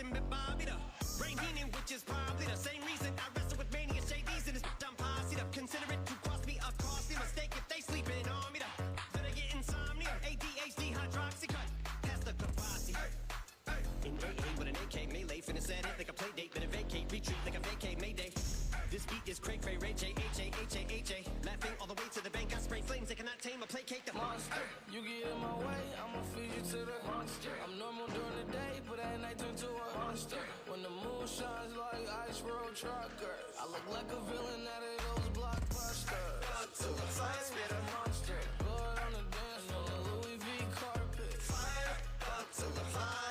and Bobby. Brain meaning, which is probably the same reason I wrestle with mania JVs and this I'm posse. Consider it to cost me a costly mistake if they sleeping on me. Then I get insomnia, ADHD, hydroxy cut, past the capacity. In AA with an AK, melee, finna set it like a play date, better vacate, retreat like a vacate, mayday. This beat is cray cray, Ray J, H-A, laughing all the way to the bank. I spray flames, they cannot tame or placate the monster. You get in my way, I'ma feed you to the monster. I'm normal during the day, but at night turn to a monster. When the moon shines like ice road truckers, I look like a villain out of those blockbusters. Up to the fire, spit a monster. Blood on the dance floor, the Louis V carpet. Fire, up to the fire.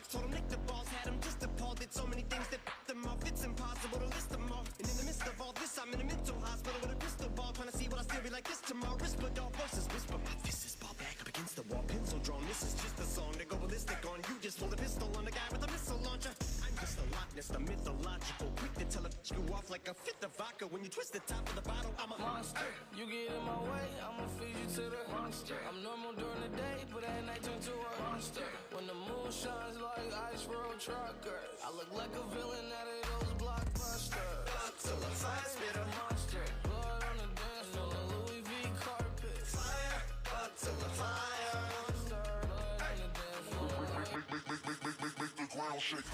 Told him Nick the balls, had him just appalled. Did so many things that f***ed them off. It's impossible to list them all. And in the midst of all this, I'm in a mental hospital with a crystal ball, trying to see what I still be like this tomorrow. Whisper dog voices whisper. My fist is ball back up against the wall, pencil drawn. This is just a song to go ballistic on. You just pulled a pistol on the guy with a missile launcher. I'm just a Loch Ness, the mythological, quick to tell a you off like a fifth of vodka. When you twist the top of the bottle, I'm a monster. You get in my way, I'ma feed you to the monster. I'm normal during the day, but at night turn to a monster. When the moon shines like ice road truckers, I look like a villain out of those blockbusters. Up to the fire, spit a monster. Blood on the dance floor, the Louis V carpet. Fire, up to the fire. Monster, blood on the dance floor. Make the ground shake.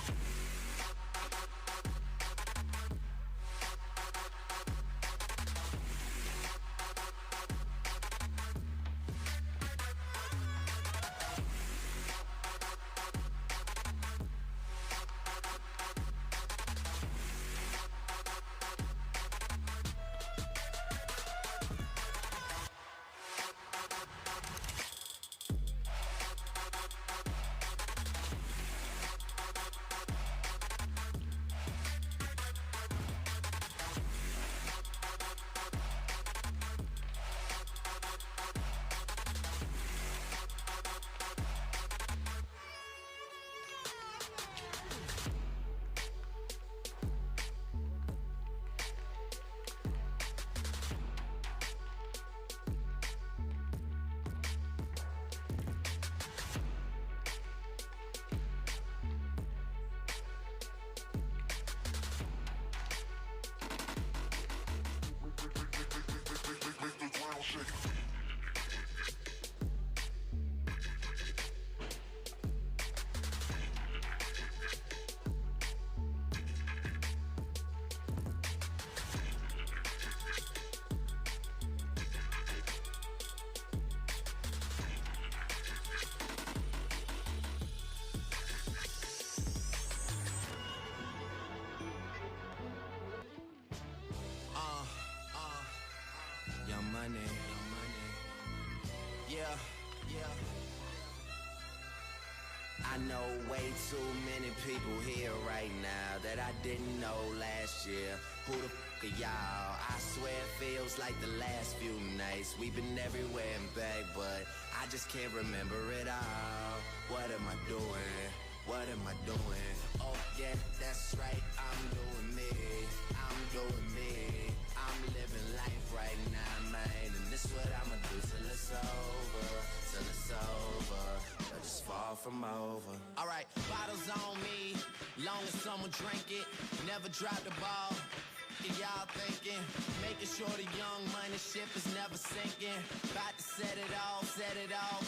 I know way too many people here right now that I didn't know last year. Who the f*** are y'all? I swear it feels like the last few nights. We've been everywhere and back, but I just can't remember it all. What am I doing? What am I doing? Oh yeah, that's right, I'm doing me. I'm doing me. I'm living life right now, man. And this what I'ma do till it's over. Till it's over. But it's far from over. Alright, bottles on me. Long as someone drink it. Never drop the ball. Y'all thinking, making sure the young money ship is never sinking. About to set it all,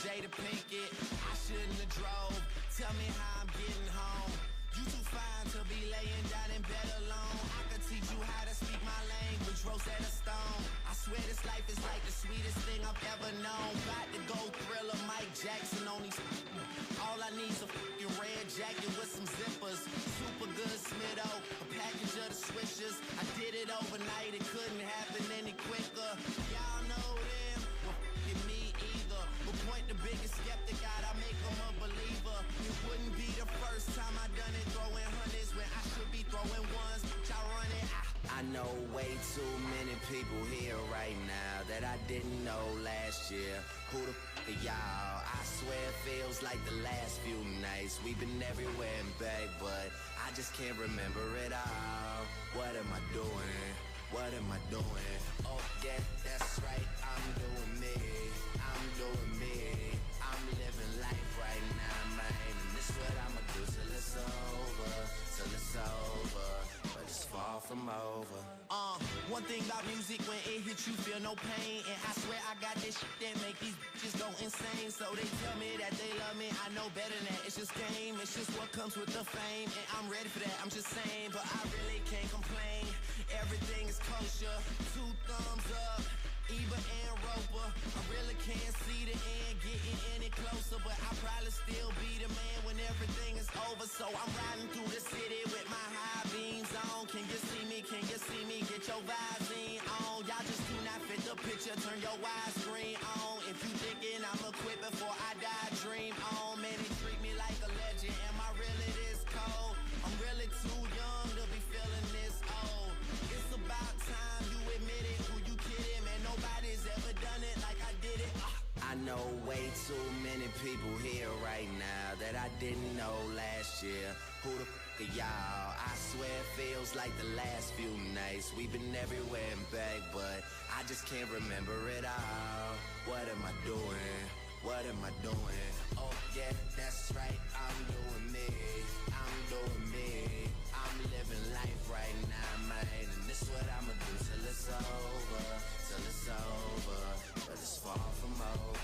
Jada Pinkett. I shouldn't have drove, tell me how I'm getting home. You too fine to be laying down in bed alone. I could teach you how to speak my language, Rosetta Stone. I swear this life is like the sweetest thing I've ever known. About to go Thriller, Mike Jackson on these. All I need's a fucking red jacket with some zippers. Super good Smitto, a package of the swishers. I did it overnight, it couldn't happen any quicker. Y'all know them, well fucking me either. But point the biggest skeptic out, I make them a believer. It wouldn't be the first time I done it, throwing hundreds when I should be throwing ones. Y'all run it. I know way too many people here right now that I didn't know last year. Who the f*** are y'all? I swear it feels like the last few nights. We've been everywhere and back, but I just can't remember it all. What am I doing? What am I doing? Oh yeah, that's right, I'm doing me. I'm doing me. I'm you feel no pain. And I swear I got this shit that make these bitches go insane. So they tell me that they love me, I know better than that. It's just game, it's just what comes with the fame. And I'm ready for that, I'm just saying, but I really can't complain. Everything is kosher, 2 thumbs up, Eva and Roper. I really can't see the end getting any closer, but I'll probably still be the man when everything is over. So I'm riding through the city with my high beams on. Can you see me? Can you see me? Get your vibes in on. Y'all just do not fit the picture, turn your widescreen on. If you thinking I'ma quit before I die, dream on. Man, they treat me like a legend. Am I really this cold? I'm really too young to be feeling this old. It's about time you admit it. Who you kidding? Man, nobody's ever done it like I did it. I know way too many people here right now that I didn't know last year. Who the f*** are y'all? I swear it feels like the last few nights. We've been everywhere and back, but I just can't remember it all. What am I doing? What am I doing? Oh yeah, that's right, I'm doing me. I'm doing me. I'm living life right now, man. And this what I'ma do till it's over. Till it's over. But it's far from over.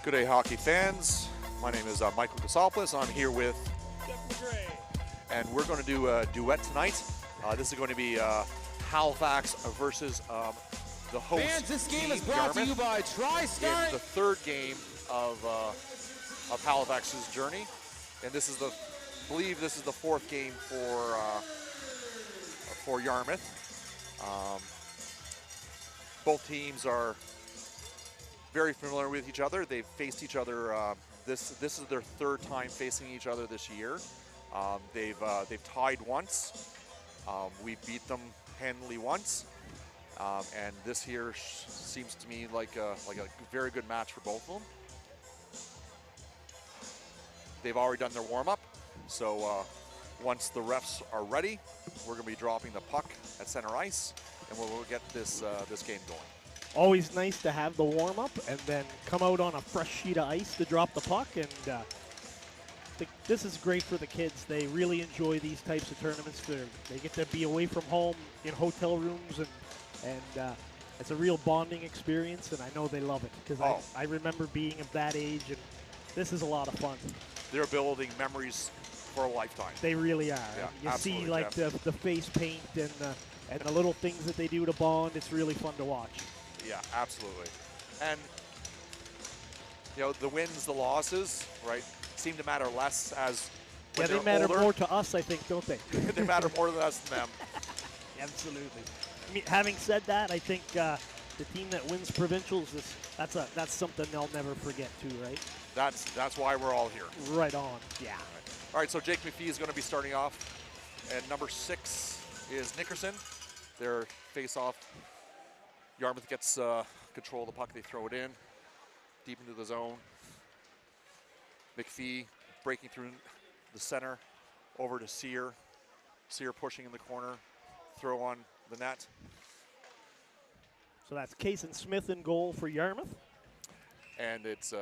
Good day, hockey fans. My name is Michael Casopoulos. I'm here with and we're going to do a duet tonight. This is going to be Halifax versus the host. Fans, this game team, is brought Yarmouth, to you by TriStar. in the third game of Halifax's journey, and this is I believe this is the fourth game for Yarmouth. Both teams are very familiar with each other. They've faced each other. This is their third time facing each other this year. They've tied once. We beat them handily once, and this here seems to me like a very good match for both of them. They've already done their warm-up, so once the refs are ready, we're going to be dropping the puck at center ice, and we'll get this game going. Always nice to have the warm-up and then come out on a fresh sheet of ice to drop the puck. And this is great for the kids. They really enjoy these types of tournaments. They get to be away from home in hotel rooms, and it's a real bonding experience, and I know they love it because I remember being of that age, and this is a lot of fun. They're building memories for a lifetime. They really are. Yeah, you see like Jeff. the face paint and the little things that they do to bond. It's really fun to watch. Yeah, absolutely. And, you know, the wins, the losses, right, seem to matter less as when they they're matter older. more to us, I think, don't they? They matter more to us than them. Absolutely. I mean, having said that, I think the team that wins Provincials, that's something they'll never forget too, right? That's why we're all here. Right on, yeah. All right, so Jake McPhee is going to be starting off, and number 6 is Nickerson. Their face-off. Yarmouth gets control of the puck. They throw it in, deep into the zone. McPhee breaking through the center, over to Sear. Sear pushing in the corner, throw on the net. So that's Case and Smith in goal for Yarmouth. And it's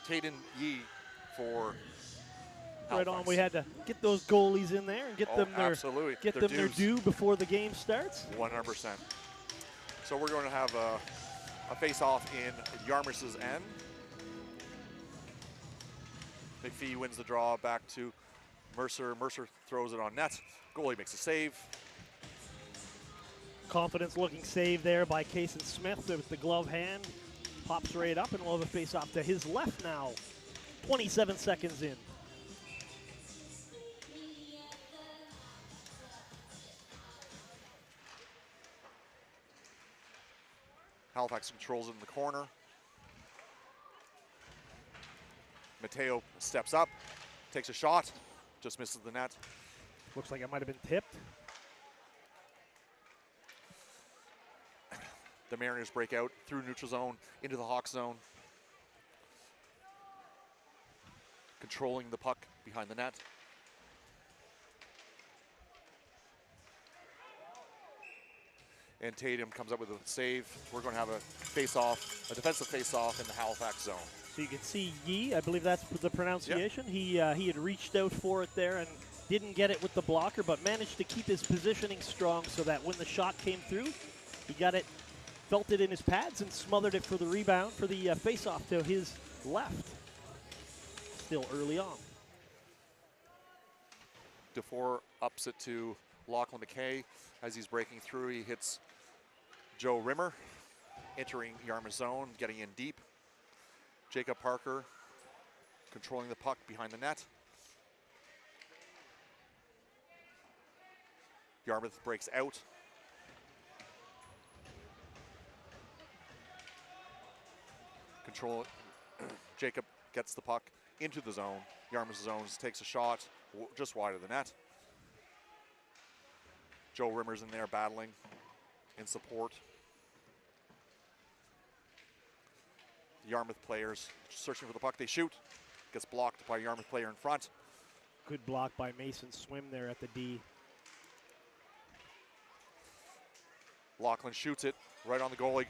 Taden Yee for Right Halifax. on. We had to get those goalies in there and get them absolutely. their due before the game starts. 100%. So we're going to have a face-off in Yarmouth's end. McPhee wins the draw back to Mercer. Mercer throws it on net. Goalie makes a save. Confidence looking save there by Case and Smith with the glove hand. Pops right up, and we'll have a face-off to his left now. 27 seconds in. Halifax controls it in the corner. Mateo steps up, takes a shot, just misses the net. Looks like it might have been tipped. The Mariners break out through neutral zone into the Hawk zone. Controlling the puck behind the net. And Tatum comes up with a save. We're going to have a face-off, a defensive face-off in the Halifax zone. So you can see Yee, I believe that's the pronunciation. Yep. He had reached out for it there and didn't get it with the blocker, but managed to keep his positioning strong so that when the shot came through, he got it, felt it in his pads and smothered it for the rebound for the face-off to his left. Still early on. DeFore ups it to Lachlan McKay. As he's breaking through, he hits Joe Rimmer, entering Yarmouth zone, getting in deep. Jacob Parker controlling the puck behind the net. Yarmouth breaks out. Control. Jacob gets the puck into the zone. Yarmouth zone takes a shot just wide of the net. Joe Rimmer's in there battling in support. The Yarmouth players searching for the puck. They shoot. Gets blocked by a Yarmouth player in front. Good block by Mason Swim there at the D. Lachlan shoots it right on the goalie.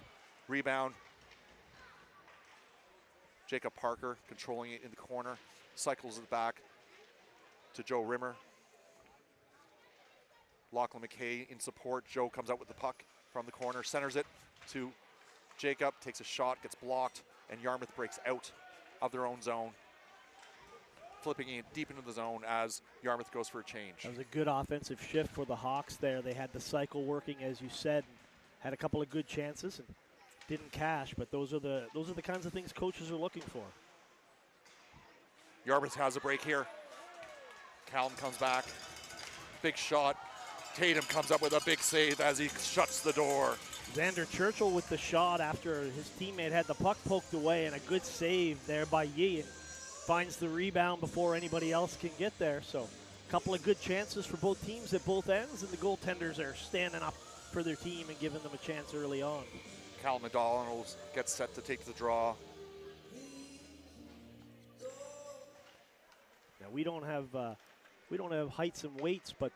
Rebound. Jacob Parker controlling it in the corner. Cycles it back to Joe Rimmer. Lachlan McKay in support. Joe comes out with the puck from the corner. Centers it to Jacob. Takes a shot. Gets blocked. And Yarmouth breaks out of their own zone. Flipping it deep into the zone as Yarmouth goes for a change. That was a good offensive shift for the Hawks there. They had the cycle working, as you said, had a couple of good chances and didn't cash, but those are the kinds of things coaches are looking for. Yarmouth has a break here. Callum comes back. Big shot. Tatum comes up with a big save as he shuts the door. Xander Churchill with the shot after his teammate had the puck poked away, and a good save there by Yee. And finds the rebound before anybody else can get there. So a couple of good chances for both teams at both ends, and the goaltenders are standing up for their team and giving them a chance early on. Cal McDonald gets set to take the draw. Now we don't have heights and weights, but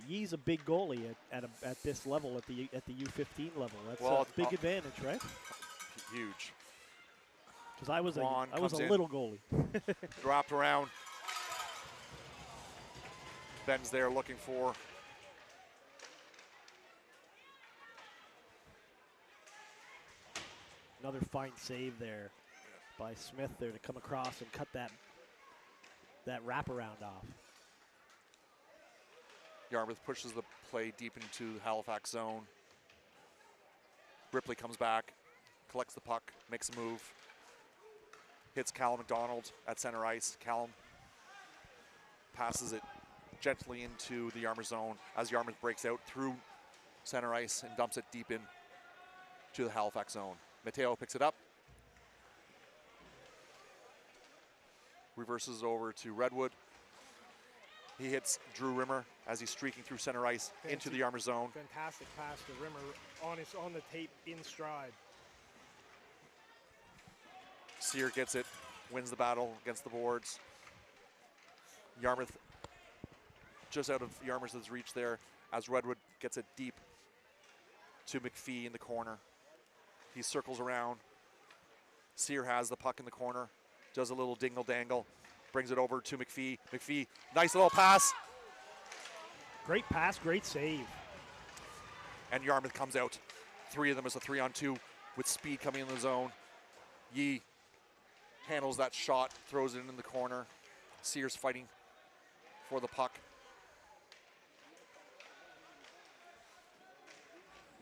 Yee's a big goalie at this level, at the U15 level. That's a big advantage, right? Huge. Because I was a in. little goalie. Dropped around. Ben's there looking for. Another fine save there by Smith there to come across and cut that wraparound off. Yarmouth pushes the play deep into the Halifax zone. Ripley comes back, collects the puck, makes a move. Hits Callum McDonald at center ice. Callum passes it gently into the Yarmouth zone as Yarmouth breaks out through center ice and dumps it deep in to the Halifax zone. Mateo picks it up. Reverses over to Redwood. He hits Drew Rimmer as he's streaking through center ice into the Yarmouth zone. Fantastic pass to Rimmer on the tape in stride. Sear gets it, wins the battle against the boards. Yarmouth just out of Yarmouth's reach there as Redwood gets it deep to McPhee in the corner. He circles around. Sear has the puck in the corner, does a little dingle-dangle, brings it over to McPhee. McPhee, nice little pass. Great pass, great save. And Yarmouth comes out. Three of them is a 3-on-2 with speed coming in the zone. Yee handles that shot, throws it in the corner. Sears fighting for the puck.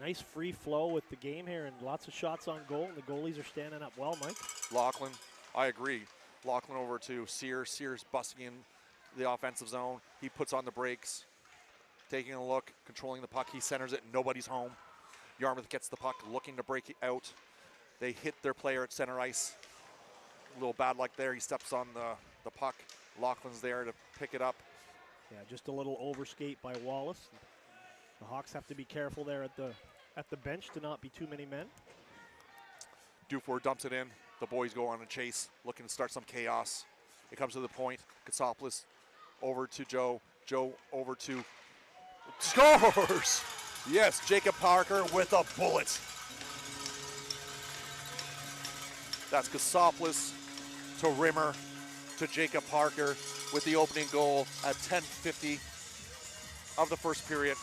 Nice free flow with the game here and lots of shots on goal, and the goalies are standing up well, Mike. Lachlan, I agree. Lachlan over to Sears. Sears busting in the offensive zone. He puts on the brakes, taking a look, controlling the puck. He centers it, nobody's home. Yarmouth gets the puck, looking to break it out. They hit their player at center ice. A little bad luck there. He steps on the puck. Lachlan's there to pick it up. Yeah, just a little overskate by Wallace. The Hawks have to be careful there at the bench to not be too many men. Dufour dumps it in. The boys go on a chase, looking to start some chaos. It comes to the point. Katsopoulos over to Joe. Joe over to scores! Yes, Jacob Parker with a bullet. That's Katsopoulos to Rimmer to Jacob Parker with the opening goal at 10:50 of the first period.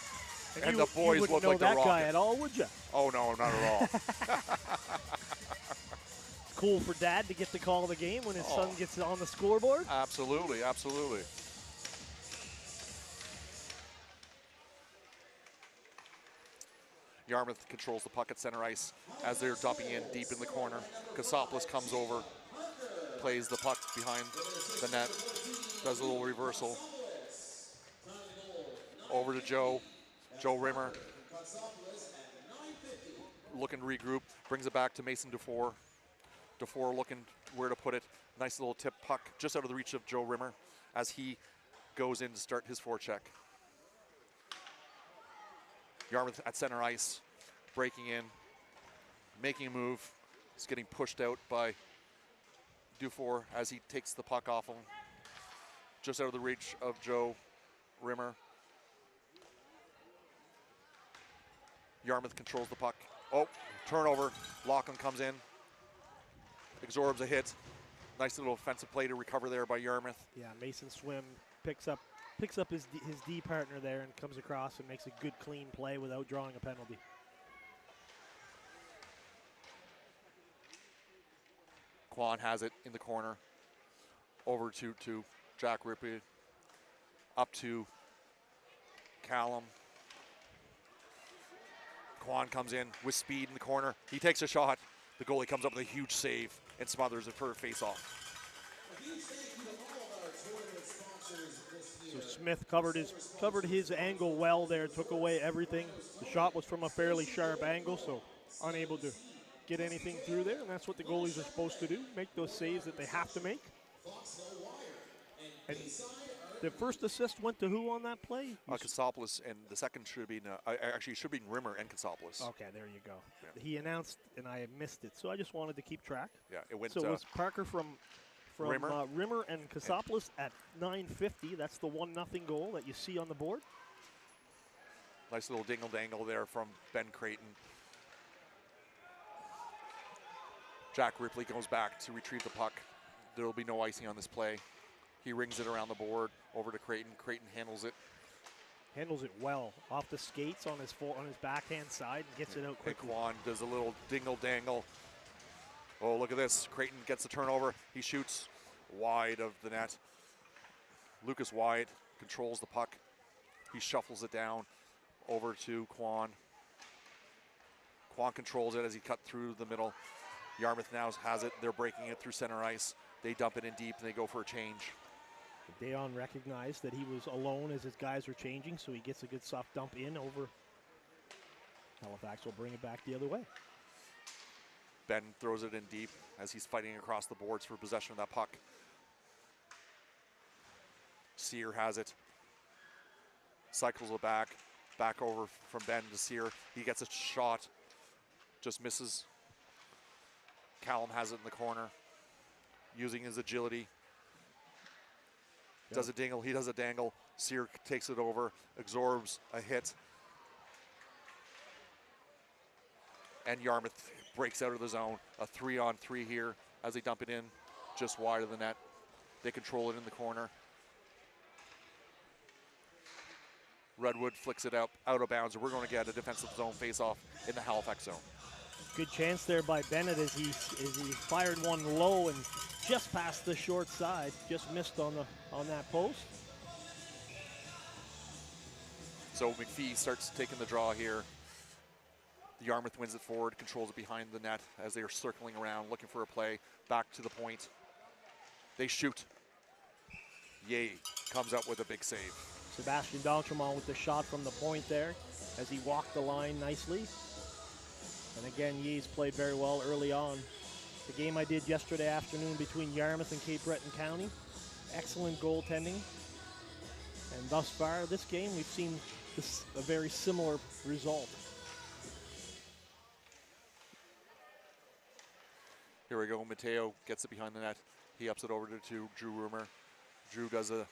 And the boys look like they're rocking. You wouldn't know that guy at all, would you? Oh, no, not at all. Cool for Dad to get the call of the game when his son gets it on the scoreboard. Absolutely, absolutely. Yarmouth controls the puck at center ice as they're dumping in deep in the corner. Katsopoulos comes over, plays the puck behind the net, does a little reversal. Over to Joe. Joe Rimmer. Looking to regroup, brings it back to Mason Dufour. Dufour looking where to put it. Nice little tip puck just out of the reach of Joe Rimmer as he goes in to start his forecheck. Yarmouth at center ice, breaking in, making a move. He's getting pushed out by Dufour as he takes the puck off him. Just out of the reach of Joe Rimmer. Yarmouth controls the puck. Oh, turnover. Lachlan comes in. Absorbs a hit. Nice little offensive play to recover there by Yarmouth. Yeah, Mason Swim picks up his D partner there and comes across and makes a good clean play without drawing a penalty. Quan has it in the corner. Over to Jack Rippey. Up to Callum. Quan comes in with speed in the corner. He takes a shot. The goalie comes up with a huge save and smothers it for a face-off. So Smith covered his angle well there, took away everything. The shot was from a fairly sharp angle, so unable to get anything through there, and that's what the goalies are supposed to do, make those saves that they have to make. And the first assist went to who on that play? Kasopoulos, and the second should have been, actually it should have been Rimmer and Kasopoulos. Okay, there you go. Yeah. He announced, and I missed it, so I just wanted to keep track. Yeah, it went So it was Parker from Rimmer and Kasopoulos at 9:50. That's the 1-0 goal that you see on the board. Nice little dingle-dangle there from Ben Creighton. Jack Ripley goes back to retrieve the puck. There will be no icing on this play. He rings it around the board over to Creighton. Creighton handles it. Handles it well off the skates on his backhand side and gets it out quickly. And Quan does a little dingle-dangle. Oh, look at this. Creighton gets the turnover. He shoots wide of the net. Lucas Wyatt controls the puck. He shuffles it down over to Quan. Quan controls it as he cut through the middle. Yarmouth now has it. They're breaking it through center ice. They dump it in deep and they go for a change. Dayon recognized that he was alone as his guys were changing, so he gets a good soft dump in over. Halifax will bring it back the other way. Ben throws it in deep as he's fighting across the boards for possession of that puck. Sear has it. Cycles it back over from Ben to Sear. He gets a shot, just misses. Callum has it in the corner, using his agility. Does a dingle, he does a dangle. Sear takes it over, absorbs a hit. And Yarmouth breaks out of the zone. A 3-on-3 here as they dump it in just wide of the net. They control it in the corner. Redwood flicks it out of bounds, and we're going to get a defensive zone face-off in the Halifax zone. Good chance there by Bennett as he fired one low and just past the short side, just missed on that post. So McPhee starts taking the draw here. Yarmouth wins it forward, controls it behind the net as they are circling around, looking for a play. Back to the point. They shoot. Yay comes up with a big save. Sebastian D'Entremont with the shot from the point there as he walked the line nicely. And again, Yee's played very well early on. The game I did yesterday afternoon between Yarmouth and Cape Breton County. Excellent goaltending. And thus far, this game, we've seen a very similar result. Here we go. Mateo gets it behind the net. He ups it over to Drew Rumer. Drew does a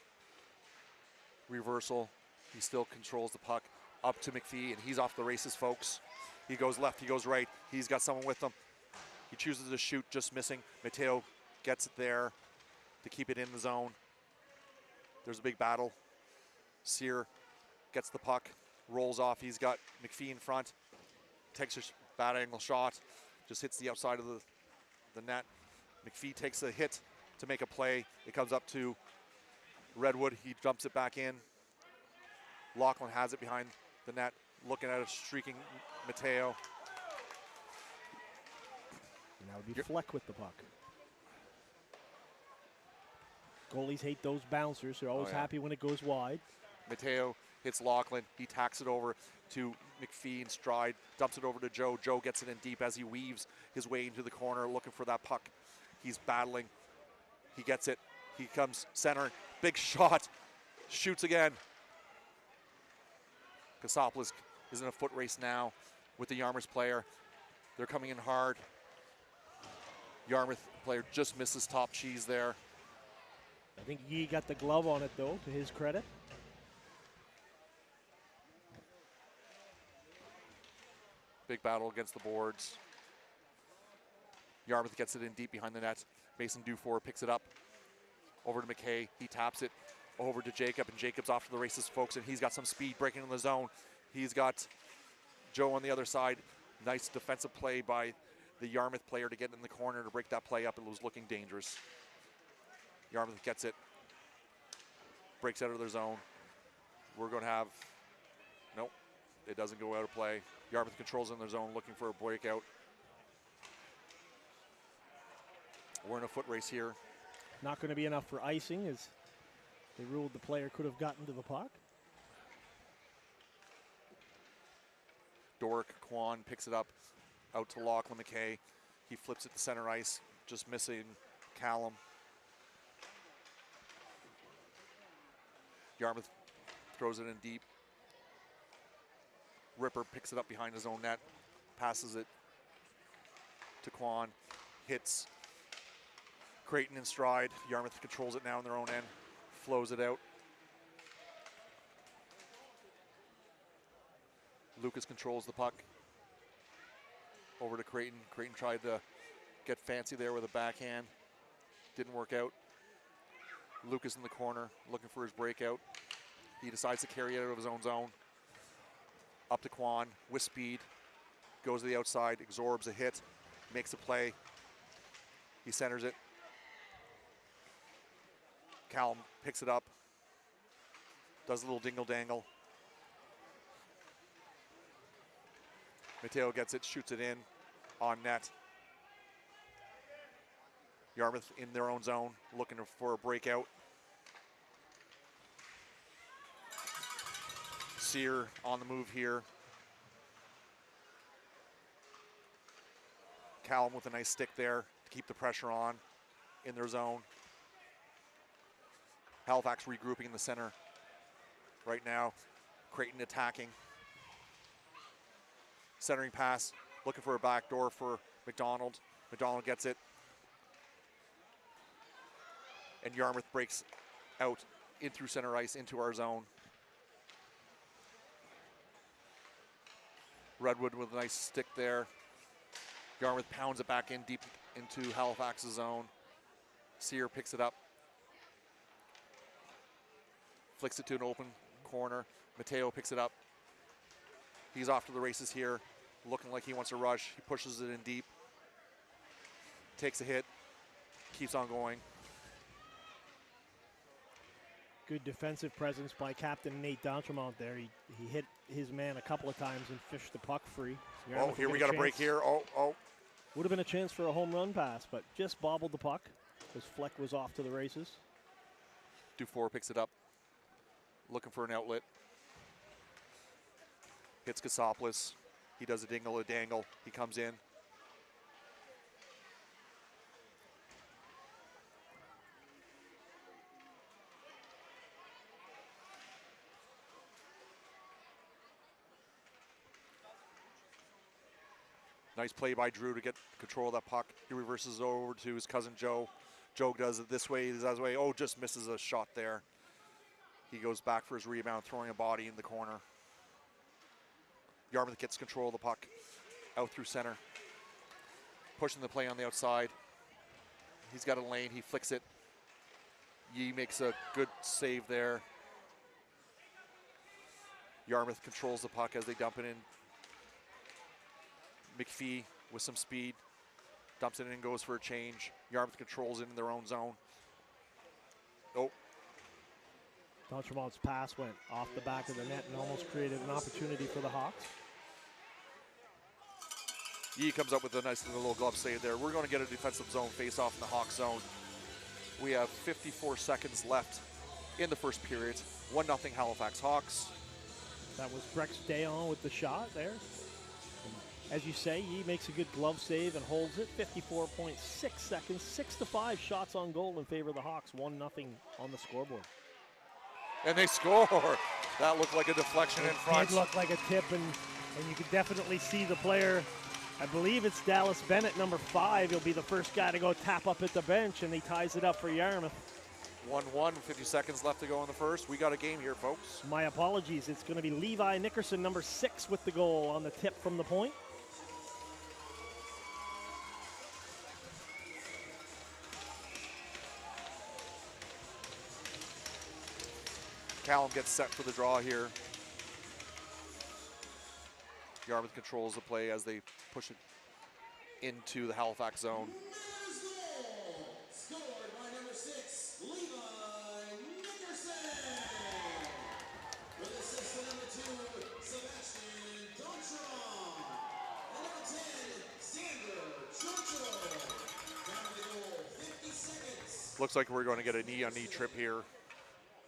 reversal. He still controls the puck up to McPhee, and he's off the races, folks. He goes left, he goes right. He's got someone with him. He chooses to shoot, just missing. Mateo gets it there to keep it in the zone. There's a big battle. Sear gets the puck, rolls off. He's got McPhee in front. Takes a bad angle shot. Just hits the outside of the net. McPhee takes a hit to make a play. It comes up to Redwood. He dumps it back in. Lachlan has it behind the net, looking at a streaking Mateo. And that would be Fleck with the puck. Goalies hate those bouncers. They're always happy when it goes wide. Mateo hits Lachlan. He tacks it over to McPhee in stride, dumps it over to Joe. Joe gets it in deep as he weaves his way into the corner looking for that puck. He's battling. He gets it. He comes center. Big shot. Shoots again. Kasopoulos is in a foot race now with the Yarmouth player. They're coming in hard. Yarmouth player just misses top cheese there. I think Yee got the glove on it, though, to his credit. Big battle against the boards. Yarmouth gets it in deep behind the net. Mason Dufour picks it up. Over to McKay. He taps it over to Jacob, and Jacob's off to the races, folks, and he's got some speed breaking in the zone. He's got Joe on the other side. Nice defensive play by the Yarmouth player to get in the corner to break that play up. It was looking dangerous. Yarmouth gets it. Breaks out of their zone. We're going to have, nope, it doesn't go out of play. Yarmouth controls in their zone, looking for a breakout. We're in a foot race here. Not going to be enough for icing, as they ruled the player could have gotten to the puck. Doric Kwan picks it up out to Lachlan McKay. He flips it to center ice, just missing Callum. Yarmouth throws it in deep. Ripper picks it up behind his own net, passes it to Kwan, hits Creighton in stride. Yarmouth controls it now in their own end, flows it out. Lucas controls the puck. Over to Creighton. Creighton tried to get fancy there with a backhand. Didn't work out. Lucas in the corner, looking for his breakout. He decides to carry it out of his own zone. Up to Kwan with speed. Goes to the outside, absorbs a hit, makes a play. He centers it. Callum picks it up. Does a little dingle-dangle. Mateo gets it, shoots it in on net. Yarmouth in their own zone, looking for a breakout. Sear on the move here. Callum with a nice stick there to keep the pressure on in their zone. Halifax regrouping in the center right now. Creighton attacking. Centering pass, looking for a backdoor for McDonald. McDonald gets it. And Yarmouth breaks out in through center ice into our zone. Redwood with a nice stick there. Yarmouth pounds it back in deep into Halifax's zone. Sear picks it up. Flicks it to an open corner. Mateo picks it up. He's off to the races here, looking like he wants to rush. He pushes it in deep. Takes a hit. Keeps on going. Good defensive presence by Captain Nate D'Entremont there. He hit his man a couple of times and fished the puck free. Oh, here we got a break here. Oh. Would have been a chance for a home run pass, but just bobbled the puck because Fleck was off to the races. Dufour picks it up, looking for an outlet. Hits Kasopoulos. He does a dingle, a dangle. He comes in. Nice play by Drew to get control of that puck. He reverses over to his cousin Joe. Joe does it this way, that way. Oh, just misses a shot there. He goes back for his rebound, throwing a body in the corner. Yarmouth gets control of the puck out through center. Pushing the play on the outside. He's got a lane, he flicks it. Yee makes a good save there. Yarmouth controls the puck as they dump it in. McPhee with some speed. Dumps it in and goes for a change. Yarmouth controls it in their own zone. Oh. D'Entremont's pass went off the back of the net and almost created an opportunity for the Hawks. Yee comes up with a nice little glove save there. We're going to get a defensive zone face-off in the Hawks zone. We have 54 seconds left in the first period. 1-0 Halifax Hawks. That was Brex Dayon with the shot there. And as you say, Yee makes a good glove save and holds it. 54.6 seconds, 6-5 shots on goal in favor of the Hawks. 1-0 on the scoreboard. And they score. That looked like a deflection in front. It did look like a tip, and you could definitely see the player I believe it's Dallas Bennett, number 5. He'll be the first guy to go tap up at the bench, and he ties it up for Yarmouth. 1-1, 50 seconds left to go in the first. We got a game here, folks. My apologies. It's going to be Levi Nickerson, number 6, with the goal on the tip from the point. Callum gets set for the draw here. Yarmouth controls the play as they push it into the Halifax zone. Scored by number 6, Levi Nickerson. With assist to number 2, Sebastian Dontron. And number 10, Sander Churchill. Down to the goal, 50 seconds. Looks like we're going to get a knee-on-knee trip here.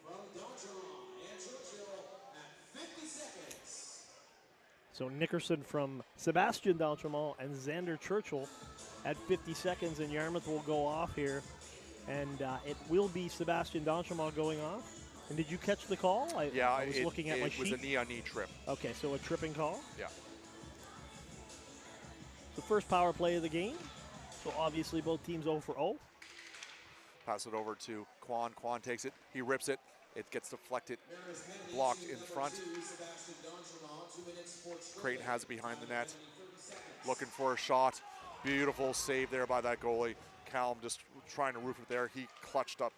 From Dontron and Churchill at 50 seconds. So Nickerson from Sebastian D'Entremont and Xander Churchill at 50 seconds, and Yarmouth will go off here. And it will be Sebastian D'Entremont going off. And did you catch the call? I was looking at my sheet. It was a knee-on-knee trip. Okay, so a tripping call. Yeah. The first power play of the game. So obviously both teams 0 for 0. Pass it over to Quan. Quan takes it. He rips it. It gets deflected, blocked in front. Creighton has it behind the net. Looking for a shot. Beautiful save there by that goalie. Callum just trying to roof it there. He clutched up.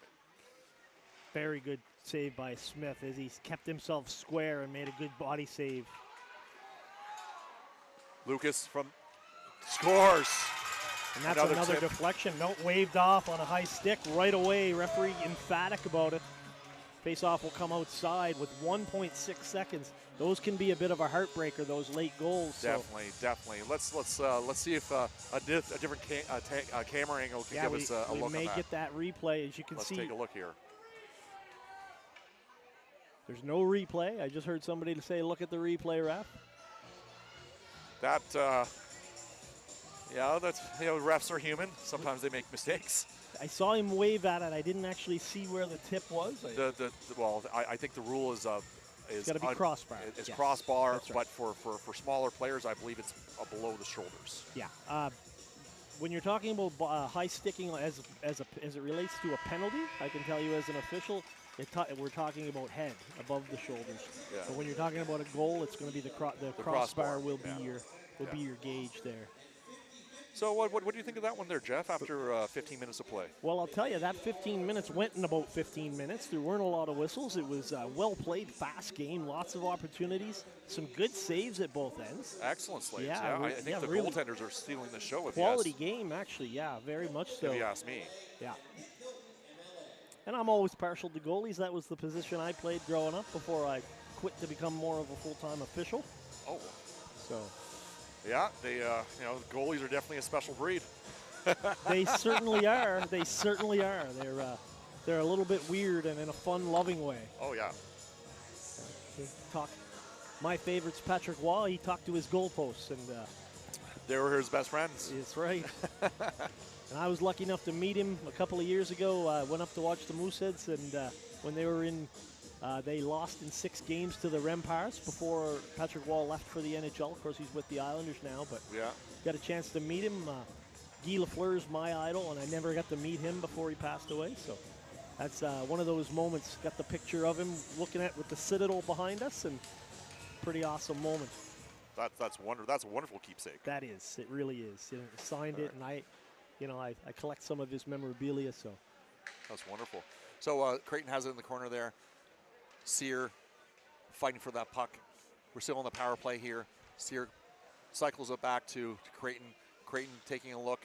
Very good save by Smith as he's kept himself square and made a good body save. Lucas scores. And that's another deflection. No, waved off on a high stick right away. Referee emphatic about it. Face-off will come outside with 1.6 seconds. Those can be a bit of a heartbreaker, those late goals. Definitely, definitely. Let's see if a different camera angle can give us a look on that. We may get that replay, as you can see. Let's take a look here. There's no replay. I just heard somebody say, look at the replay, ref. That, that's, refs are human. Sometimes they make mistakes. I saw him wave at it. I didn't actually see where the tip was. I think the rule is it's got to be crossbar. It's crossbar, right. But for smaller players, I believe it's below the shoulders. Yeah. When you're talking about high sticking as it relates to a penalty, I can tell you as an official, we're talking about head above the shoulders. Yeah. But when you're talking about a goal, it's going to be the crossbar will be your gauge there. So what do you think of that one there, Jeff, after 15 minutes of play? Well, I'll tell you, that 15 minutes went in about 15 minutes. There weren't a lot of whistles. It was a well-played, fast game, lots of opportunities, some good saves at both ends. Excellent slaves. Yeah, I think the really goaltenders are stealing the show. Quality game, actually, yeah, very much so. If you ask me. Yeah. And I'm always partial to goalies. That was the position I played growing up before I quit to become more of a full-time official. Oh. So. Yeah, goalies are definitely a special breed. They certainly are. They certainly are. They're a little bit weird and in a fun, loving way. Oh yeah. My favorite's Patrick Waugh. He talked to his goalposts, and they were his best friends. That's right. And I was lucky enough to meet him a couple of years ago. I went up to watch the Mooseheads, and when they were in. They lost in 6 games to the Remparts before Patrick Waugh left for the NHL. Of course, he's with the Islanders now, but got a chance to meet him. Guy Lafleur's my idol, and I never got to meet him before he passed away. So that's one of those moments. Got the picture of him looking at with the Citadel behind us, and pretty awesome moment. That's a wonderful keepsake. That is. It really is. Signed it, and I collect some of his memorabilia. So that's wonderful. So Creighton has it in the corner there. Sear fighting for that puck. We're still on the power play here. Sear cycles it back to Creighton. Creighton taking a look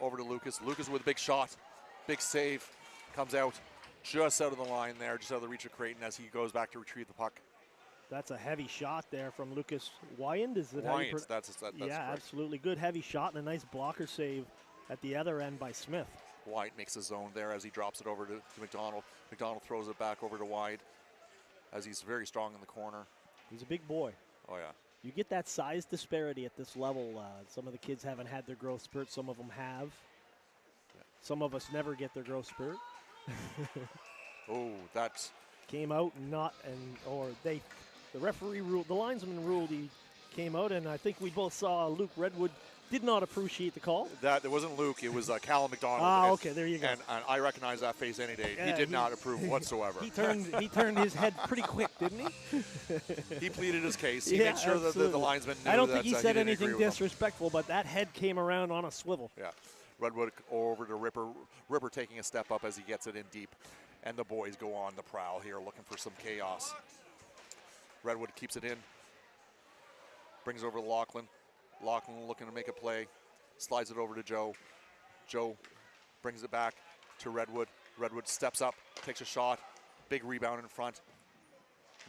over to Lucas. Lucas with a big shot, big save, comes out just out of the line there, just out of the reach of Creighton as he goes back to retrieve the puck. That's a heavy shot there from Lucas Wyand. Is it? Wyand, that's yeah, correct. Absolutely good heavy shot and a nice blocker save at the other end by Smith. White makes a zone there as he drops it over to McDonald. McDonald throws it back over to Wide as he's very strong in the corner. He's a big boy. Oh, yeah. You get that size disparity at this level. Some of the kids haven't had their growth spurt. Some of them have. Yeah. Some of us never get their growth spurt. Oh, that came out the referee ruled, the linesman ruled he came out, and I think we both saw Luke Redwood did not appreciate the call. That it wasn't Luke, it was Callum McDonald. Ah, okay, there you go. And I recognize that face any day. Yeah, he did not approve whatsoever. He turned his head pretty quick, didn't he? He pleaded his case. He Yeah, made sure that the absolutely. linesman knew I don't that think he he said didn't anything agree with him. disrespectful, but that head came around on a swivel. Yeah. Redwood over to Ripper. Ripper taking a step up as he gets it in deep. And the boys go on the prowl here looking for some chaos. Redwood keeps it in. Brings over to Lachlan. Lachlan looking to make a play. Slides it over to Joe. Joe brings it back to Redwood. Redwood steps up, takes a shot. Big rebound in front.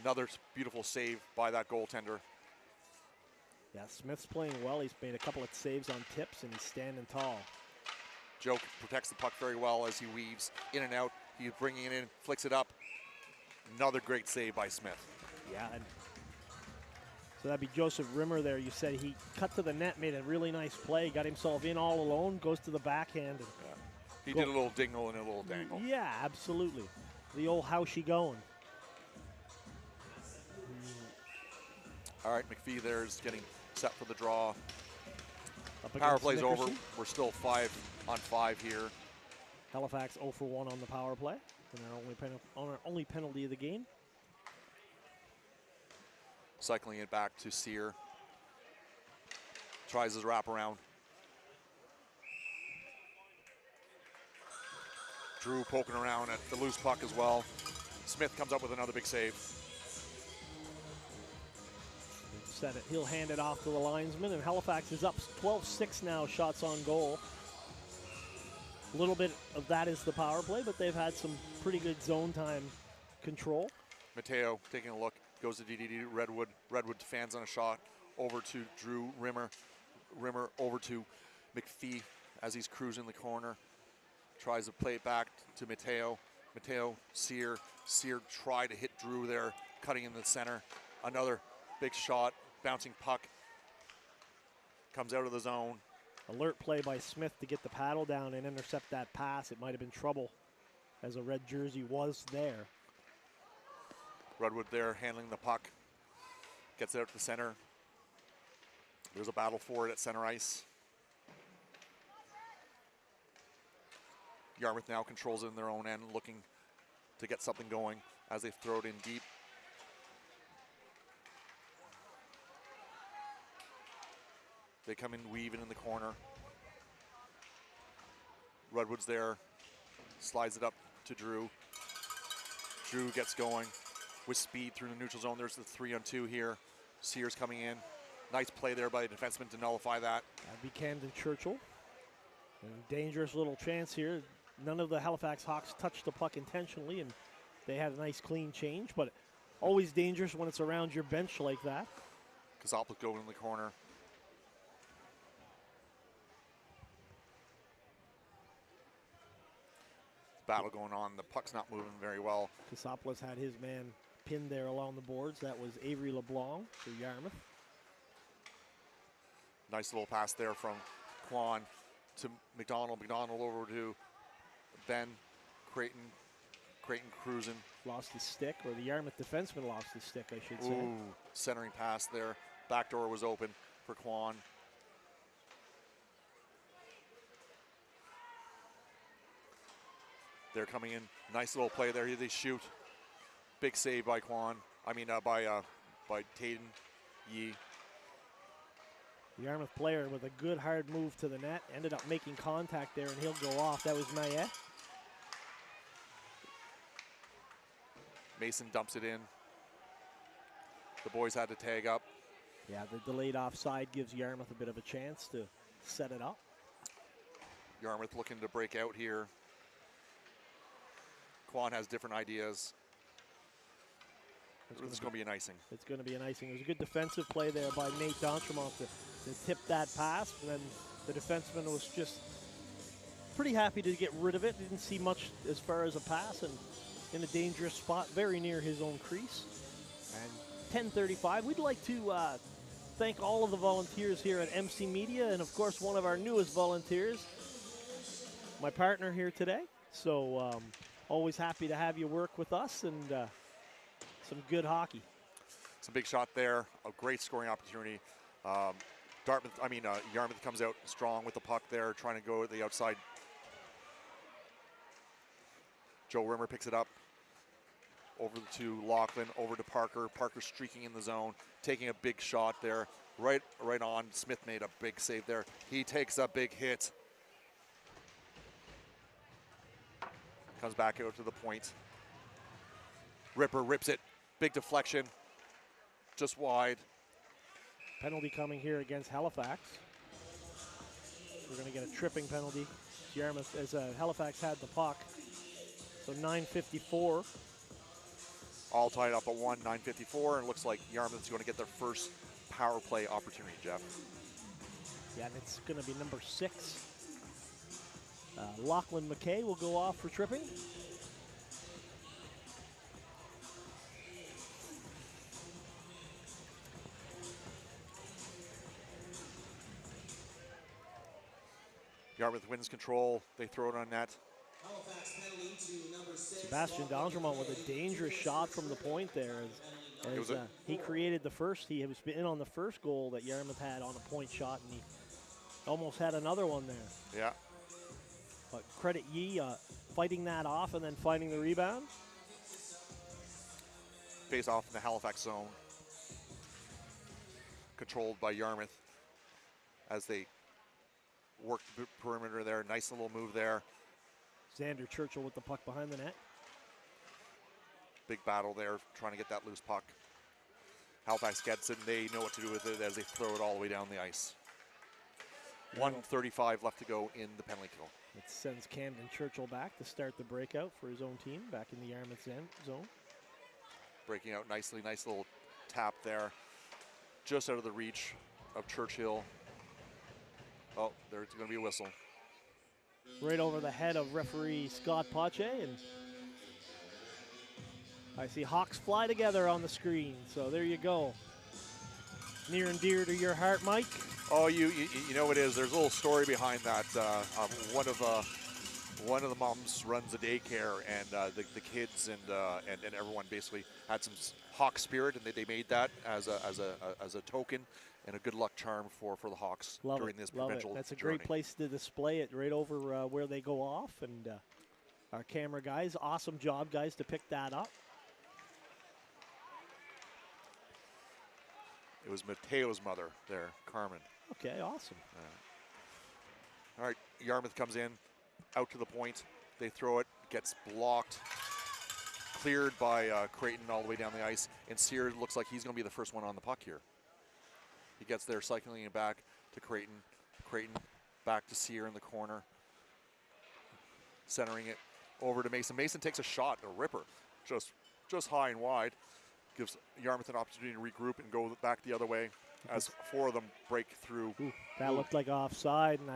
Another beautiful save by that goaltender. Yeah, Smith's playing well. He's made a couple of saves on tips, and he's standing tall. Joe protects the puck very well as he weaves in and out. He's bringing it in, flicks it up. Another great save by Smith. Yeah, and so that'd be Joseph Rimmer there. You said he cut to the net, made a really nice play, got himself in all alone, goes to the backhand. And He did a little dingle and a little dangle. yeah, absolutely. The old how's she going? All right, McPhee there is getting set for the draw. Up Power against play's over. Nickerson. We're still 5-on-5 here. Halifax 0 for 1 on the power play, and our only penalty of the game. Cycling it back to Sear. Tries his wraparound. Drew poking around at the loose puck as well. Smith comes up with another big save. Set it. He'll hand it off to the linesman, and Halifax is up 12-6 now, shots on goal. A little bit of that is the power play, but they've had some pretty good zone time control. Mateo taking a look, goes to DDD Redwood. Redwood fans on a shot over to Drew Rimmer. Rimmer over to McPhee as he's cruising the corner. Tries to play it back to Mateo. Mateo, Sear. Sear tried to hit Drew there, cutting in the center. Another big shot, bouncing puck. Comes out of the zone. Alert play by Smith to get the paddle down and intercept that pass. It might have been trouble as a red jersey was there. Redwood there handling the puck. Gets it out to the center. There's a battle for it at center ice. Yarmouth now controls it in their own end, looking to get something going as they throw it in deep. They come in weaving in the corner. Redwood's there, slides it up to Drew. Drew gets going with speed through the neutral zone. There's the 3-on-2 here. Sears coming in. Nice play there by the defenseman to nullify that. That'd be Camden Churchill. And dangerous little chance here. None of the Halifax Hawks touched the puck intentionally, and they had a nice clean change, but always dangerous when it's around your bench like that. Kazoplik going in the corner. Battle going on. The puck's not moving very well. Kasopoulos had his man pinned there along the boards. That was Avery LeBlanc for Yarmouth. Nice little pass there from Quan to McDonald. McDonald over to Ben. Creighton cruising. Lost his stick, or the Yarmouth defenseman lost his stick, I should say. Ooh, centering pass there. Back door was open for Quan. They're coming in. Nice little play there. Here they shoot. Big save by Quan. By Taden Yee. The Yarmouth player with a good hard move to the net. Ended up making contact there, and he'll go off. That was Mayet. Mason dumps it in. The boys had to tag up. Yeah, the delayed offside gives Yarmouth a bit of a chance to set it up. Yarmouth looking to break out here. Quan has different ideas. It's going to be an icing. It's going to be an icing. It was a good defensive play there by Nate D'Entremont to tip that pass. And then the defenseman was just pretty happy to get rid of it. Didn't see much as far as a pass, and in a dangerous spot, very near his own crease. And 10:35. We'd like to thank all of the volunteers here at MC Media, and of course one of our newest volunteers, my partner here today. So always happy to have you work with us, and some good hockey. It's a big shot there, a great scoring opportunity. Yarmouth comes out strong with the puck there, trying to go to the outside. Joe Rimmer picks it up. Over to Lachlan, over to Parker. Parker streaking in the zone, taking a big shot there. Right on. Smith made a big save there. He takes a big hit. Comes back out to the point. Ripper rips it. Big deflection. Just wide. Penalty coming here against Halifax. We're going to get a tripping penalty. Yarmouth, as Halifax had the puck. So 9:54. All tied up at 1, 9:54, and it looks like Yarmouth's going to get their first power play opportunity, Jeff. Yeah, and it's going to be number 6. Lachlan McKay will go off for tripping. Yarmouth wins control. They throw it on net. Sebastian D'Andremont with a dangerous shot from the point there. He created the first. He was in on the first goal that Yarmouth had on a point shot, and he almost had another one there. Yeah. But credit Yee fighting that off and then finding the rebound. Face off in the Halifax zone. Controlled by Yarmouth as they work the perimeter there. Nice little move there. Xander Churchill with the puck behind the net. Big battle there, trying to get that loose puck. Halifax gets it, and they know what to do with it as they throw it all the way down the ice. 1:35 left to go in the penalty kill. It sends Camden Churchill back to start the breakout for his own team back in the Yarmouth zone. Breaking out nicely, nice little tap there. Just out of the reach of Churchill. Oh, there's going to be a whistle. Right over the head of referee Scott Pache, and I see Hawks fly together on the screen. So there you go. Near and dear to your heart, Mike. Oh, you know it is. There's a little story behind that. One of the moms runs a daycare, and the kids and everyone basically had some Hawk spirit, and they made that as a token and a good luck charm for the Hawks during this provincial journey. That's a great place to display it, right over where they go off. And our camera guys, awesome job, guys, to pick that up. It was Mateo's mother there, Carmen. Okay, awesome. All right, Yarmouth comes in, out to the point. They throw it, gets blocked, cleared by Creighton all the way down the ice. And Sear looks like he's going to be the first one on the puck here. He gets there, cycling it back to Creighton. Creighton back to Sear in the corner. Centering it over to Mason. Mason takes a shot, a ripper, just high and wide. Gives Yarmouth an opportunity to regroup and go back the other way as 4 of them break through. Ooh, that looked like offside, and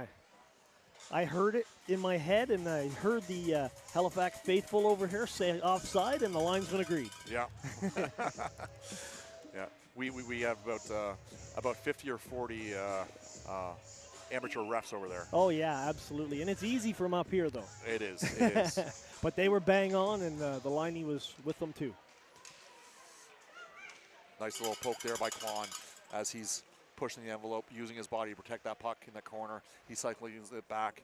I heard it in my head, and I heard the Halifax faithful over here say offside, and the linesman agreed. Yeah. Yeah. We have about 50 or 40 amateur refs over there. Oh yeah, absolutely, and it's easy from up here though. It is. It is. But they were bang on, and the liney was with them too. Nice little poke there by Kwan as he's pushing the envelope, using his body to protect that puck in the corner. He's cycling it back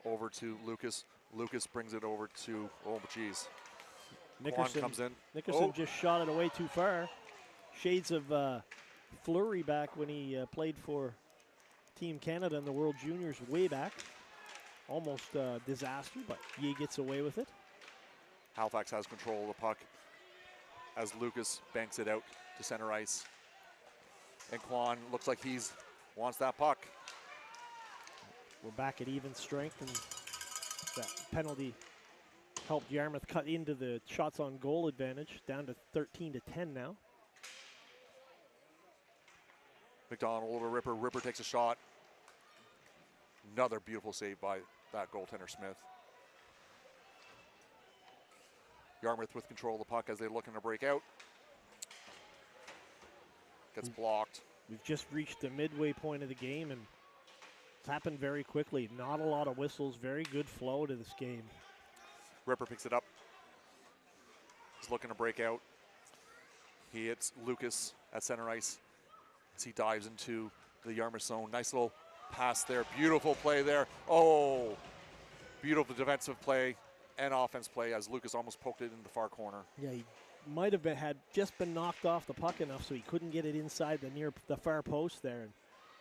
over to Lucas. Lucas brings it over to, oh, geez. Kwan comes in. Nickerson just shot it away too far. Shades of Fleury back when he played for Team Canada in the World Juniors way back. Almost disaster, but Yee gets away with it. Halifax has control of the puck as Lucas banks it out to center ice. And Kwan looks like he wants that puck. We're back at even strength, and that penalty helped Yarmouth cut into the shots on goal advantage, down to 13-10 now. McDonald over Ripper. Ripper takes a shot. Another beautiful save by that goaltender, Smith. Yarmouth with control of the puck as they're looking to break out. Gets blocked. We've just reached the midway point of the game, and it's happened very quickly. Not a lot of whistles. Very good flow to this game. Ripper picks it up. He's looking to break out. He hits Lucas at center ice as he dives into the Yarmouth zone. Nice little pass there. Beautiful play there. Oh, beautiful defensive play and offense play as Lucas almost poked it in the far corner. Yeah, he might have had just been knocked off the puck enough so he couldn't get it inside the far post there and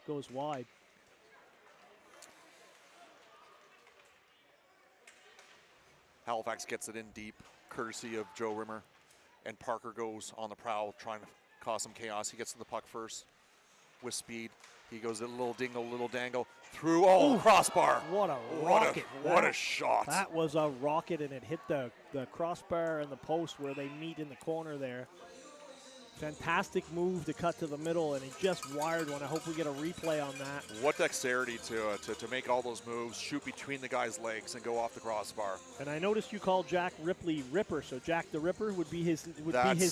goes wide. Halifax gets it in deep, courtesy of Joe Rimmer, and Parker goes on the prowl, trying to cause some chaos. He gets to the puck first with speed. He goes a little dingle, little dangle, through, crossbar. What a rocket. What a shot. That was a rocket, and it hit the crossbar and the post where they meet in the corner there. Fantastic move to cut to the middle, and he just wired one. I hope we get a replay on that. What dexterity to make all those moves, shoot between the guy's legs and go off the crossbar. And I noticed you called Jack Ripley Ripper, so Jack the Ripper would be his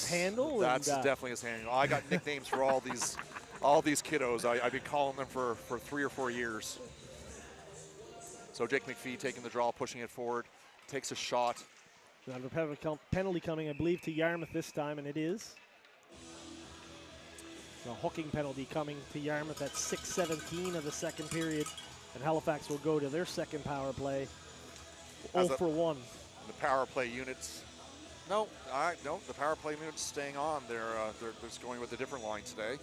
handle. That's definitely his handle. I got nicknames for all these kiddos. I've been calling them for 3 or 4 years. So Jake McPhee taking the draw, pushing it forward, takes a shot. Another penalty coming, I believe, to Yarmouth this time, and it is. A hooking penalty coming to Yarmouth at 6:17 of the second period, and Halifax will go to their second power play. 0 for 1. The power play units. No, the power play units staying on. They're just going with a different line today.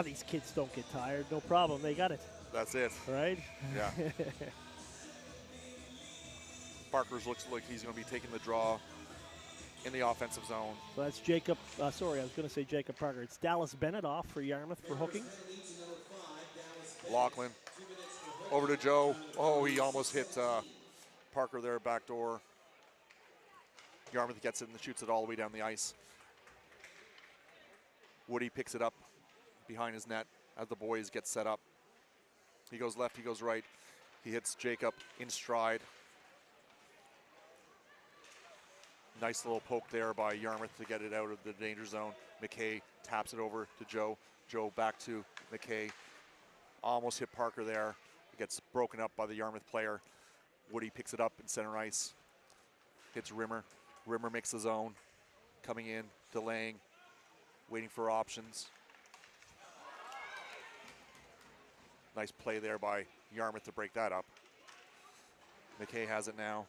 These kids don't get tired. No problem. They got it. That's it. Right? Yeah. Parker's looks like he's going to be taking the draw in the offensive zone. So that's Jacob, sorry, I was going to say Jacob Parker. It's Dallas Bennett off for Yarmouth for hooking. Lachlan over to Joe. Oh, he almost hit Parker there, back door. Yarmouth gets it and shoots it all the way down the ice. Woody picks it up behind his net as the boys get set up. He goes left, he goes right. He hits Jacob in stride. Nice little poke there by Yarmouth to get it out of the danger zone. McKay taps it over to Joe. Joe back to McKay. Almost hit Parker there. It gets broken up by the Yarmouth player. Woody picks it up in center ice. Hits Rimmer. Rimmer makes the zone. Coming in, delaying, waiting for options. Nice play there by Yarmouth to break that up. McKay has it now.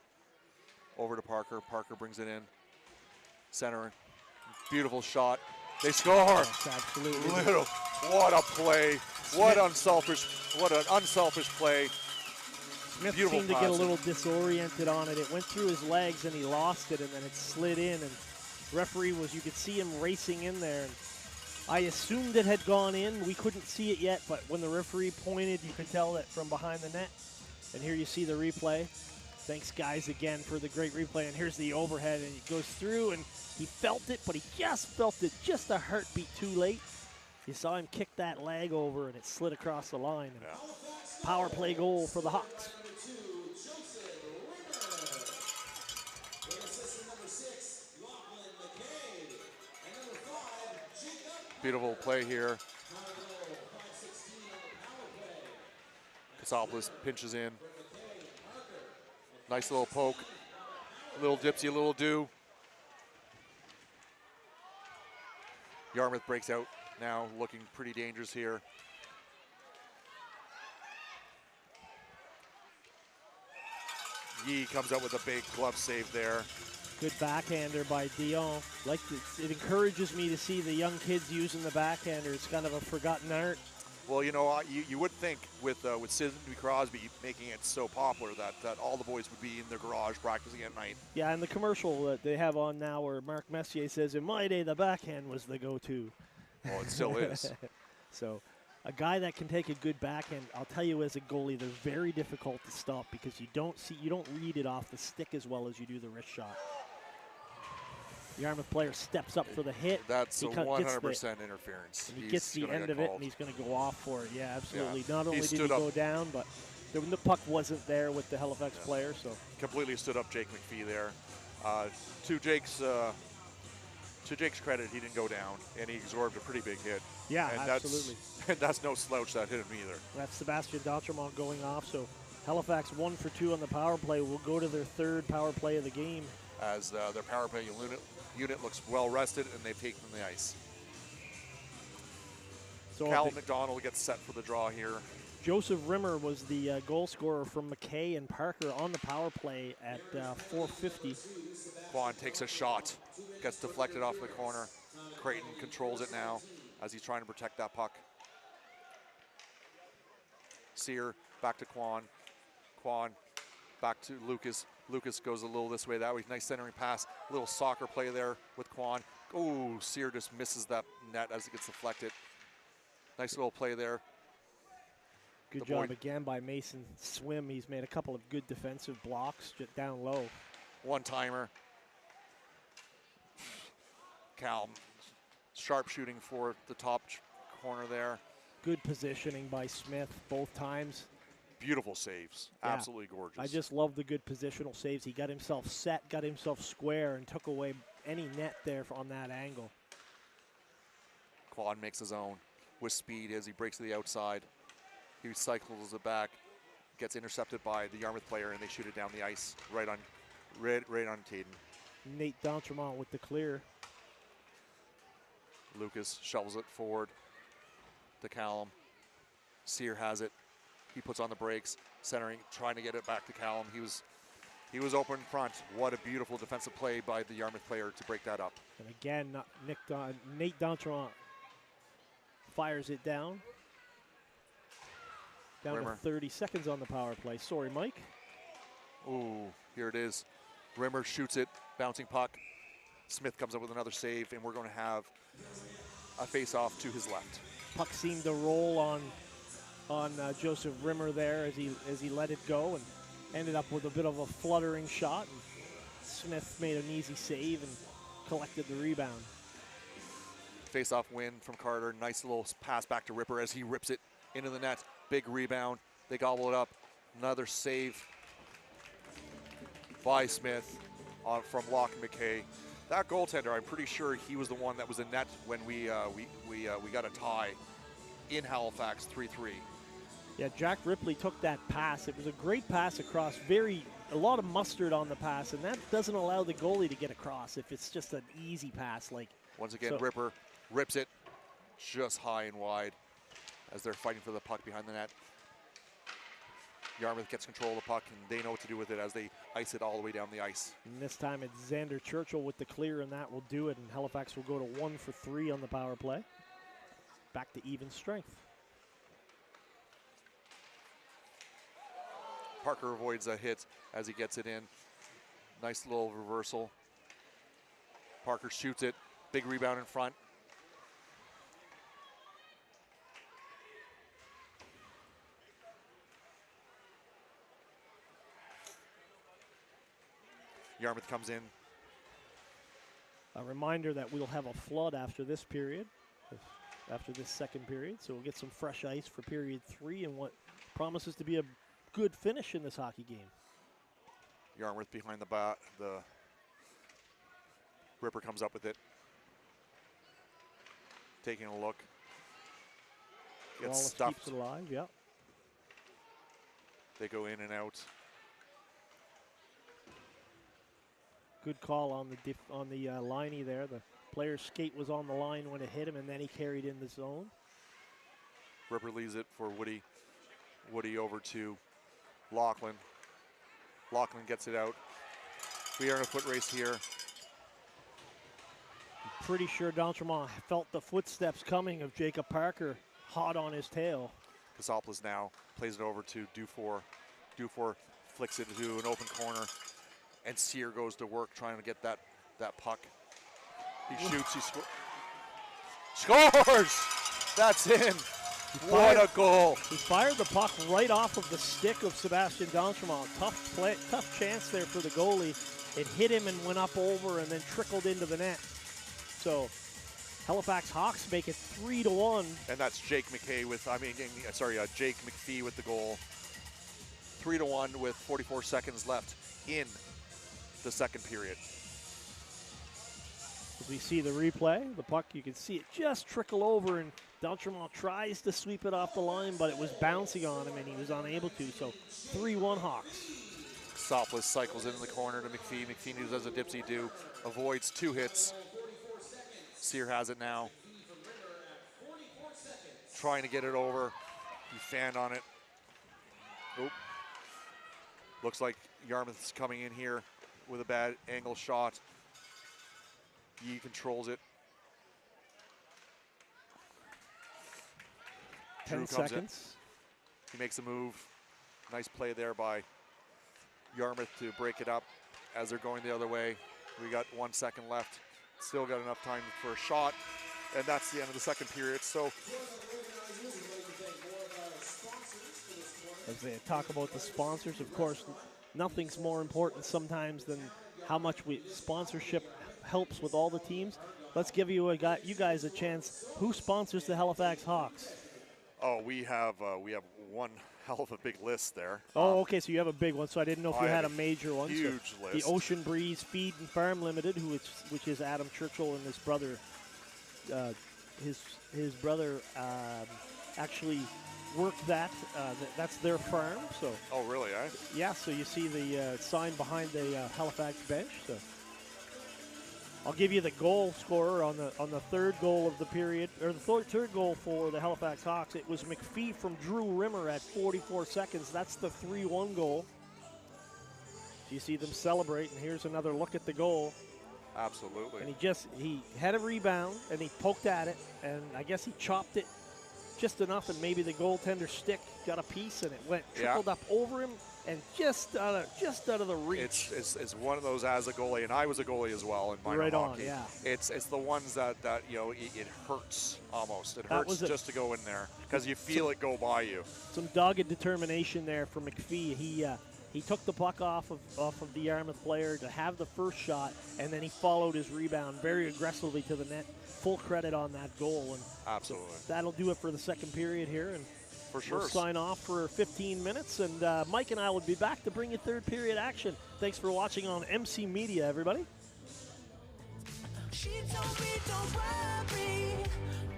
Over to Parker. Parker brings it in. Center. Beautiful shot. They score. Yes, absolutely. What a play. What an unselfish play. Smith Beautiful seemed to get a little disoriented on it. It went through his legs and he lost it, and then it slid in. And referee you could see him racing in there. And I assumed it had gone in. We couldn't see it yet, but when the referee pointed, you could tell that from behind the net. And here you see the replay. Thanks, guys, again for the great replay. And here's the overhead, and it goes through, and he felt it, but he just felt it just a heartbeat too late. You saw him kick that leg over, and it slid across the line. Yeah. Power play goal for the Hawks. Beautiful play here. Kasopoulos pinches in. Nice little poke. A little dipsy, a little do. Yarmouth breaks out now, looking pretty dangerous here. Yee comes out with a big glove save there. Good backhander by Dion. It encourages me to see the young kids using the backhander. It's kind of a forgotten art. Well, you know, you would think with Sidney Crosby making it so popular that all the boys would be in their garage practicing at night. Yeah, and the commercial that they have on now where Mark Messier says, in my day, the backhand was the go-to. Well, it still is. So a guy that can take a good backhand, I'll tell you as a goalie, they're very difficult to stop because you don't read it off the stick as well as you do the wrist shot. The Yarmouth player steps up for the hit. That's a 100% interference. And he gets the end of it, and he's going to go off for it. Yeah, absolutely. Yeah. Not only did he go down, but the puck wasn't there with the Halifax player. So completely stood up Jake McPhee there. To Jake's credit, he didn't go down, and he absorbed a pretty big hit. Yeah, and absolutely. That's no slouch that hit him either. That's Sebastian Dautremont going off. So Halifax 1 for 2 on the power play. Will go to their third power play of the game. As their power play unit looks well rested, and they've taken the ice. So Cal McDonald gets set for the draw here. Joseph Rimmer was the goal scorer from McKay and Parker on the power play at 4:50. Quan takes a shot, gets deflected off the corner. Creighton controls it now as he's trying to protect that puck. Sear back to Quan. Quan back to Lucas. Lucas goes a little this way, that way. Nice centering pass. Little soccer play there with Quan. Oh, Sear just misses that net as it gets deflected. Nice little play there. Good job again by Mason Swim. He's made a couple of good defensive blocks just down low. One-timer. Cal, sharp shooting for the top corner there. Good positioning by Smith both times. Beautiful saves. Yeah. Absolutely gorgeous. I just love the good positional saves. He got himself set, got himself square, and took away any net there on that angle. Quan makes his own with speed as he breaks to the outside. He cycles it back, gets intercepted by the Yarmouth player, and they shoot it down the ice right on Taden. Nate D'Entremont with the clear. Lucas shovels it forward to Callum. Sear has it. He puts on the brakes, centering, trying to get it back to Callum. He was open front. What a beautiful defensive play by the Yarmouth player to break that up. And again, Nate D'Entremont fires it down. Down Rimmer. to 30 seconds on the power play. Sorry, Mike. Ooh, here it is. Rimmer shoots it, bouncing puck. Smith comes up with another save, and we're going to have a face-off to his left. Puck seemed to roll on Joseph Rimmer there as he let it go, and ended up with a bit of a fluttering shot. And Smith made an easy save and collected the rebound. Face-off win from Carter. Nice little pass back to Ripper as he rips it into the net. Big rebound. They gobble it up. Another save by Smith from Locke McKay. That goaltender, I'm pretty sure he was the one that was in net when we got a tie in Halifax, 3-3. Yeah, Jack Ripley took that pass. It was a great pass across. A lot of mustard on the pass, and that doesn't allow the goalie to get across if it's just an easy pass. Once again, Ripper rips it just high and wide as they're fighting for the puck behind the net. Yarmouth gets control of the puck, and they know what to do with it as they ice it all the way down the ice. And this time it's Xander Churchill with the clear, and that will do it. And Halifax will go to 1 for 3 on the power play. Back to even strength. Parker avoids a hit as he gets it in. Nice little reversal. Parker shoots it. Big rebound in front. Yarmouth comes in. A reminder that we'll have a flood after this period, after this second period. So we'll get some fresh ice for period 3 and what promises to be a good finish in this hockey game. Yarmouth behind the bat. The Ripper comes up with it. Taking a look. Gets Wallace stuffed. keeps it alive, yeah. They go in and out. Good call on the liney there. The player's skate was on the line when it hit him, and then he carried in the zone. Ripper leaves it for Woody. Woody over to Lachlan. Lachlan gets it out. We are in a foot race here. I'm pretty sure D'Entremont felt the footsteps coming of Jacob Parker hot on his tail. Kasopoulos now plays it over to Dufour. Dufour flicks it into an open corner, and Sear goes to work trying to get that puck. He shoots, he scores! That's in. What a goal. He fired the puck right off of the stick of Sebastian D'Entremont. Tough chance there for the goalie. It hit him and went up over and then trickled into the net. So Halifax Hawks make it 3-1. And that's Jake McKay with, Jake McPhee with the goal. 3-1 with 44 seconds left in the second period. As we see the replay, the puck, you can see it just trickle over, and D'Entremont tries to sweep it off the line, but it was bouncing on him and he was unable to. So 3-1 Hawks. Kasopoulos cycles into the corner to McPhee. McPhee does a dipsy-do, avoids 2 hits. Sear has it now. trying to get it over. He fanned on it. Oop. Looks like Yarmouth is coming in here with a bad angle shot. He controls it. 10 Drew comes in. seconds. He makes a move. Nice play there by Yarmouth to break it up as they're going the other way. We got 1 second left. Still got enough time for a shot. And that's the end of the second period. So as they talk about the sponsors, of course, nothing's more important sometimes than how much sponsorship helps with all the teams. Let's give you guys a chance. Who sponsors the Halifax Hawks? oh, we have one hell of a big list there. Oh, okay, so you have a big one. So I didn't know if you I had have a a major one. huge So list. the Ocean Breeze Feed and Farm Limited, which is Adam Churchill and his brother. His brother actually worked that. That's their farm. So Oh, really, eh? yeah. So you see the sign behind the Halifax bench. So I'll give you the goal scorer on the third goal of the period, or the third goal for the Halifax Hawks. It was McPhee from Drew Rimmer at 44 seconds. That's the 3-1 goal. You see them celebrate, and here's another look at the goal. Absolutely. And he had a rebound, and he poked at it, and I guess he chopped it just enough, and maybe the goaltender's stick got a piece, and it trickled up over him, and just out of the reach. It's one of those as a goalie, and I was a goalie as well in minor Right on, hockey. yeah. It's the ones that it hurts almost. It That hurts was a- just to go in there because you feel it go by you. Some dogged determination there for McPhee. He took the puck off of the Yarmouth player to have the first shot, and then he followed his rebound very aggressively to the net. Full credit on that goal. And Absolutely. that'll do it for the second period here. And For sure. we'll sign off for 15 minutes. And Mike and I will be back to bring you third period action. Thanks for watching on MC Media, everybody. She told me don't worry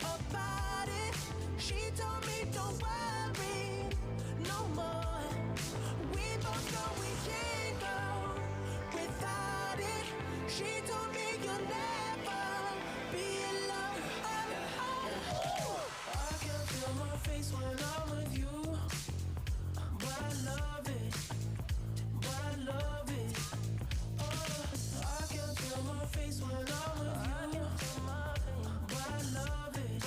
about it. She told me don't worry no more. We both know we can't go without it. She told me you'll never be alone. I can feel my face when I'm with you, but I love it. But I love it. I can feel my face when I'm with you, but I love it.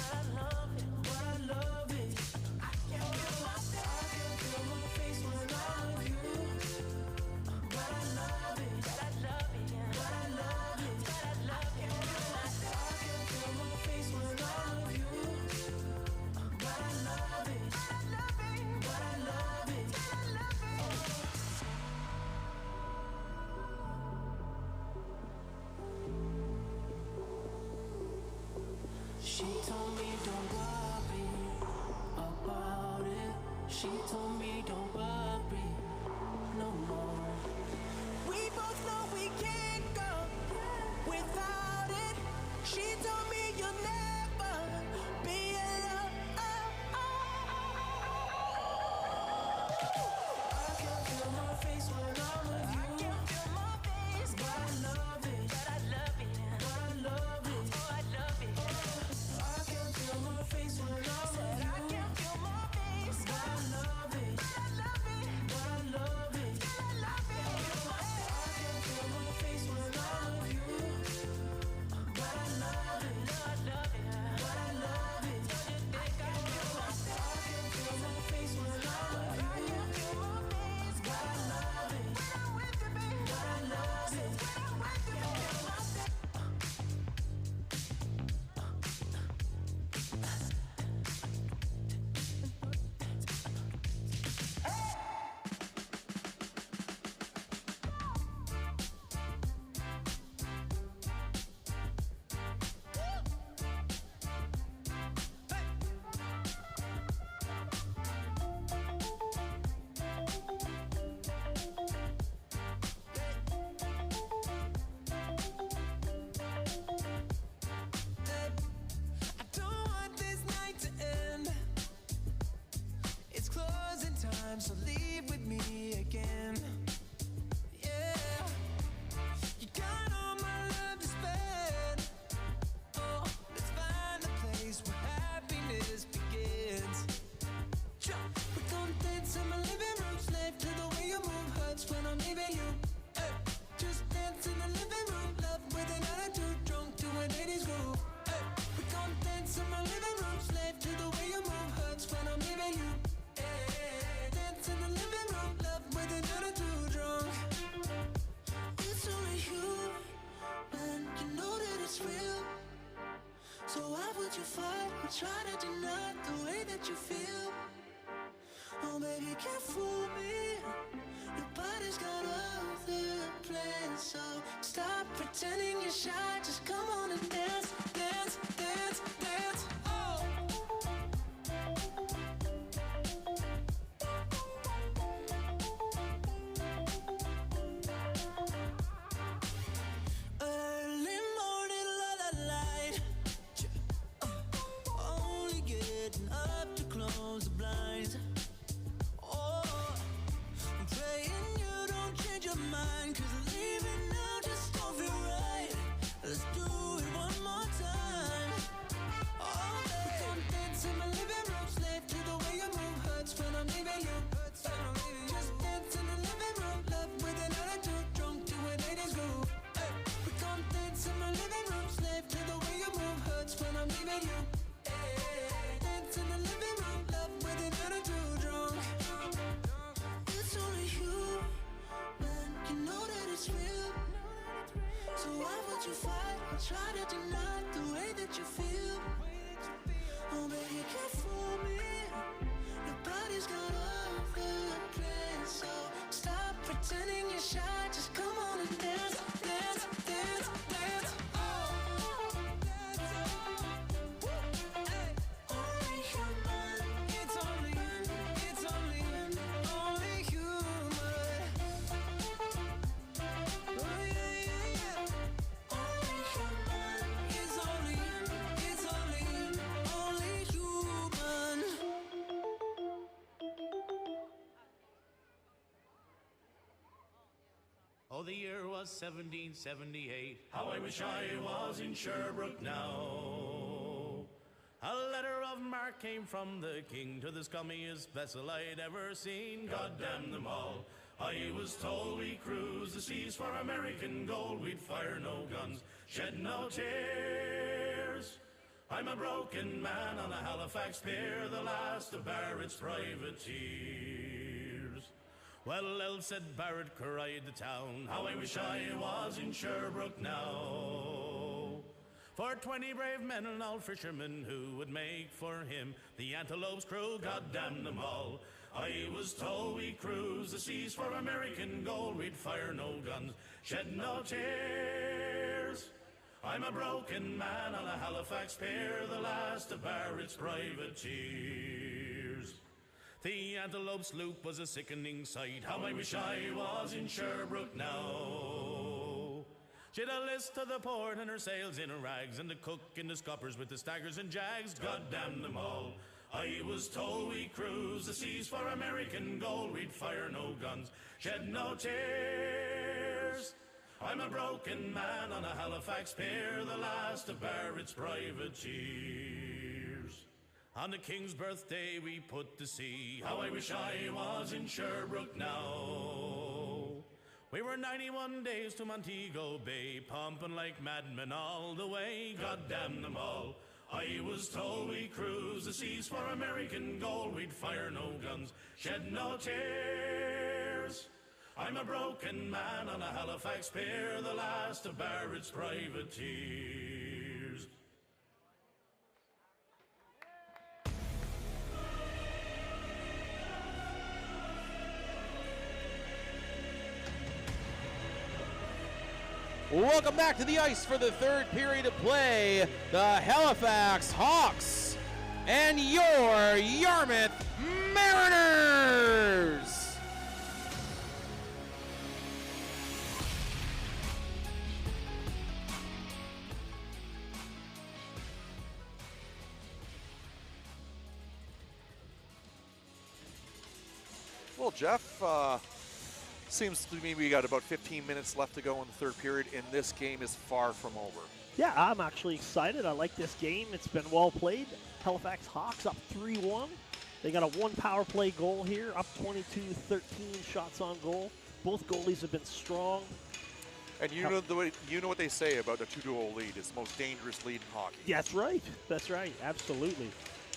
try to deny the way that you feel. Oh baby, can't fool me. Nobody's got other plans, so stop pretending you're shy. Just come on and dance, dance, dance, dance. Oh. Early morning, light. Only getting up to close the blinds. Oh, I'm praying you don't change your mind, 'cause leaving now just don't feel right. Let's do it one more time. Oh, baby, come dance in my living room, slave to the way you move. Hurts when I'm leaving you. Hurts when I'm leaving you. Just dance in the living room, love with an attitude, drunk to a ladies' groove. Hey, we come dance in my living room, slave to the way you move. Hurts when I'm leaving you. Hey, dance in the living room, love with an attitude, drunk. It's only you, man, you know that it's real. So why would you fight or try to deny the way that you feel? Oh baby, you can't fool me. Nobody's got other plans, so stop pretending you're shy. Just come on and dance, dance, dance, dance. Oh, hey. Only human. It's only you. It's only you. Only human. Oh yeah, yeah, yeah. Only human. It's only you. It's only you. Only human. Oh, the year was 1778. How I wish I was in Sherbrooke now. A letter of marque came from the king to the scummiest vessel I'd ever seen. God damn them all. I was told we cruise the seas for American gold. We'd fire no guns, shed no tears. I'm a broken man on a Halifax pier, the last of Barrett's privateers. Well, El said Barrett cried the town, how I wish I was in Sherbrooke now. For 20 brave men and all fishermen who would make for him the Antelope's crew, God damn them all. I was told we cruise the seas for American gold. We'd fire no guns, shed no tears. I'm a broken man on a Halifax pier, the last of Barrett's privateers. The Antelope sloop was a sickening sight, how I wish I was in Sherbrooke now. She'd a list to the port and her sails in rags, and the cook in the scuppers with the staggers and jags, God damn them all. I was told we cruise the seas for American gold. We'd fire no guns, shed no tears. I'm a broken man on a Halifax pier, the last of Barrett's privateers. On the King's birthday we put to sea, how I wish I was in Sherbrooke now. We were 91 days to Montego Bay, pumping like madmen all the way, God damn them all. I was told we cruise the seas for American gold. We'd fire no guns, shed no tears. I'm a broken man on a Halifax pier, the last of Barrett's privateers. Welcome back to the ice for the third period of play. The Halifax Hawks and your Yarmouth Mariners. Well, Jeff, seems to me we got about 15 minutes left to go in the third period, and this game is far from over. Yeah, I'm actually excited. I like this game. It's been well played. Halifax Hawks up 3-1. They got a one power play goal here, up 22-13 shots on goal. Both goalies have been strong. And you know what they say about a 2-goal lead. It's the most dangerous lead in hockey. Yeah, that's right. That's right. Absolutely.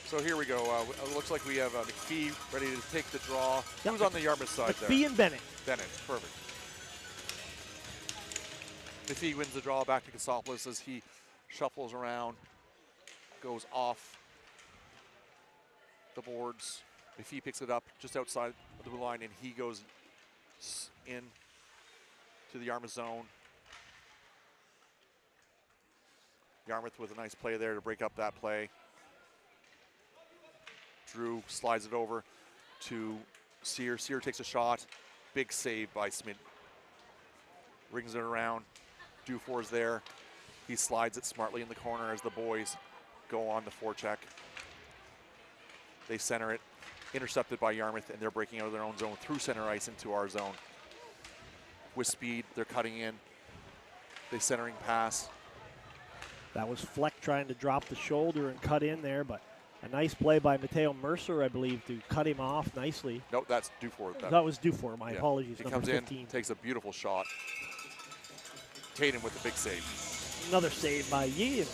So here we go. It looks like we have McPhee ready to take the draw. Yep. Who's on the Yarmouth side there? McPhee and Bennett. Bennett, perfect. McPhee wins the draw back to Casopoulos as he shuffles around, goes off the boards. McPhee picks it up just outside of the blue line, and he goes in to the Yarmouth zone. Yarmouth with a nice play there to break up that play. Drew slides it over to Sear. Sear takes a shot. Big save by Smith. Rings it around. Dufour's there. He slides it smartly in the corner as the boys go on the forecheck. They center it. Intercepted by Yarmouth, and they're breaking out of their own zone through center ice into our zone. With speed, they're cutting in. They centering pass. That was Fleck trying to drop the shoulder and cut in there, but a nice play by Mateo Mercer, I believe, to cut him off nicely. No, that's Dufour. That was Dufour, my apologies. He number comes 15. in, takes a beautiful shot. Tatum with the big save. Another save by Yee.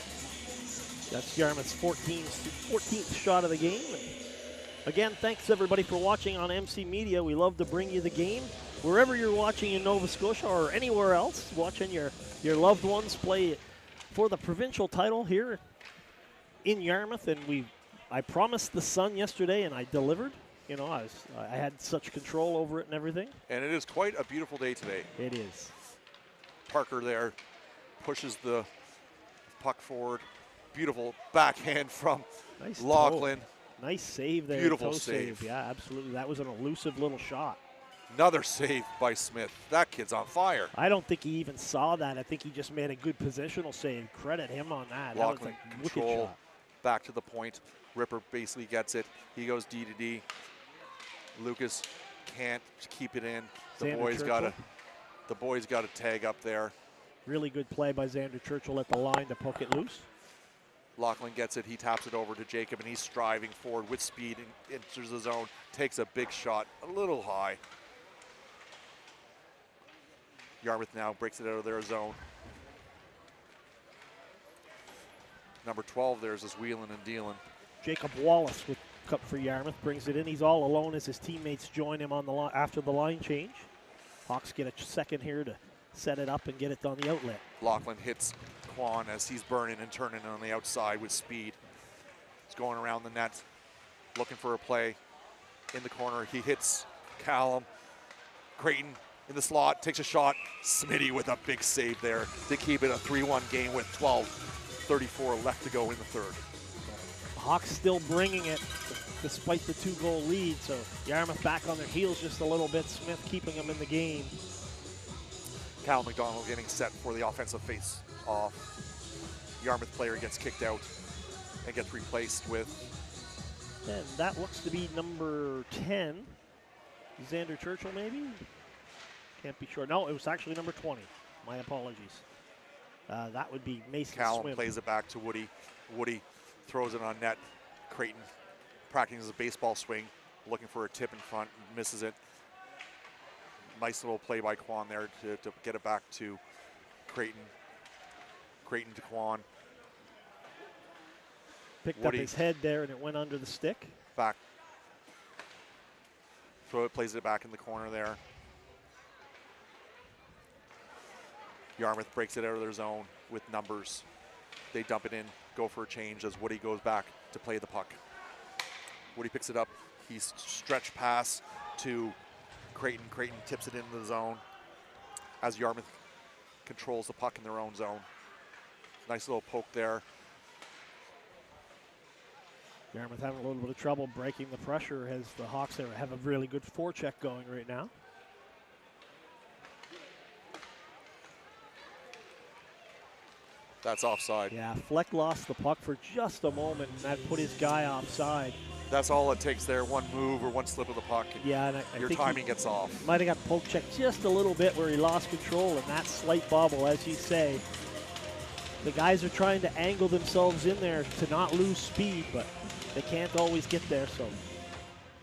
That's Yarmouth's 14th shot of the game. And again, thanks everybody for watching on MC Media. We love to bring you the game. Wherever you're watching in Nova Scotia or anywhere else, watching your loved ones play for the provincial title here in Yarmouth. And I promised the sun yesterday, and I delivered. You know, I had such control over it and everything. And it is quite a beautiful day today. It is. Parker there pushes the puck forward. Beautiful backhand from Nice Lachlan. Nice save there. Beautiful toe save. Yeah, absolutely. That was an elusive little shot. Another save by Smith. That kid's on fire. I don't think he even saw that. I think he just made a good positional save. Credit him on that. Lachlan That was a wicked control, shot. back to the point. Ripper basically gets it. He goes D to D. Lucas can't keep it in. The boys got a tag up there. Really good play by Xander Churchill at the line to poke it loose. Lachlan gets it. He taps it over to Jacob, and he's striving forward with speed and enters the zone. Takes a big shot, a little high. Yarmouth now breaks it out of their zone. Number 12 there's is wheeling and dealing. Jacob Wallace with cup for Yarmouth brings it in. He's all alone as his teammates join him on the after the line change. Hawks get a second here to set it up and get it on the outlet. Lachlan hits Quan as he's burning and turning on the outside with speed. He's going around the net, looking for a play in the corner. He hits Callum. Creighton in the slot, takes a shot. Smitty with a big save there to keep it a 3-1 game with 12:34 left to go in the third. Hawks still bringing it despite the 2-goal lead, so Yarmouth back on their heels just a little bit. Smith keeping them in the game. Cal McDonald getting set for the offensive face-off. Yarmouth player gets kicked out and gets replaced with... And that looks to be number 10. Xander Churchill, maybe? Can't be sure. No, it was actually number 20. My apologies. That would be Mason Callum Swim. plays it back to Woody. Woody throws it on net. Creighton practicing a baseball swing, looking for a tip in front, misses it. Nice little play by Quan there to get it back to Creighton. Creighton to Quan. Picked Woody up his head there and it went under the stick. Back. Throw it, plays it back in the corner there. Yarmouth breaks it out of their zone with numbers. They dump it in, go for a change as Woody goes back to play the puck. Woody picks it up. He's stretch pass to Creighton. Creighton tips it into the zone as Yarmouth controls the puck in their own zone. Nice little poke there. Yarmouth having a little bit of trouble breaking the pressure as the Hawks there have a really good forecheck going right now. That's offside. Yeah, Fleck lost the puck for just a moment, and that put his guy offside. That's all it takes there, one move or one slip of the puck. And yeah, and I your think timing gets off. Might have got poke checked just a little bit where he lost control, and that slight bobble, as you say. The guys are trying to angle themselves in there to not lose speed, but they can't always get there, so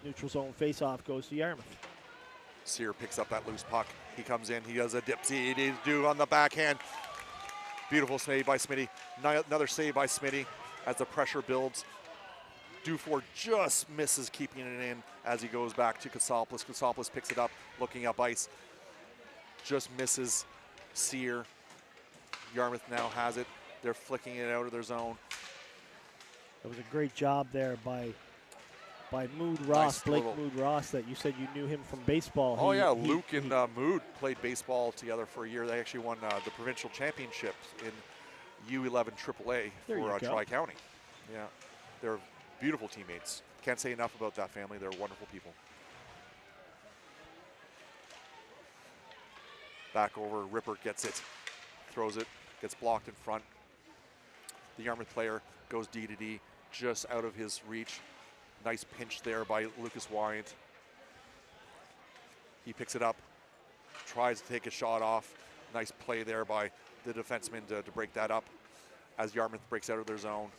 neutral zone face-off goes to Yarmouth. Sear picks up that loose puck. He comes in, he does a dipsy do on the backhand. Beautiful save by Smitty. Another save by Smitty as the pressure builds. Dufour just misses keeping it in as he goes back to Kasopoulos. Kasopoulos picks it up, looking up ice. Just misses Sear. Yarmouth now has it. They're flicking it out of their zone. It was a great job there by by Mood Ross, Nice Blake little- Mood Ross, that you said you knew him from baseball. Oh yeah, Luke and Mood played baseball together for a year. They actually won the provincial championship in U11 AAA There for you go. Tri-County. Yeah, they're beautiful teammates. Can't say enough about that family. They're wonderful people. Back over, Ripper gets it, throws it, gets blocked in front. The Yarmouth player goes D to D, just out of his reach. Nice pinch there by Lucas Wyant. He picks it up, tries to take a shot off. Nice play there by the defenseman to break that up as Yarmouth breaks out of their zone.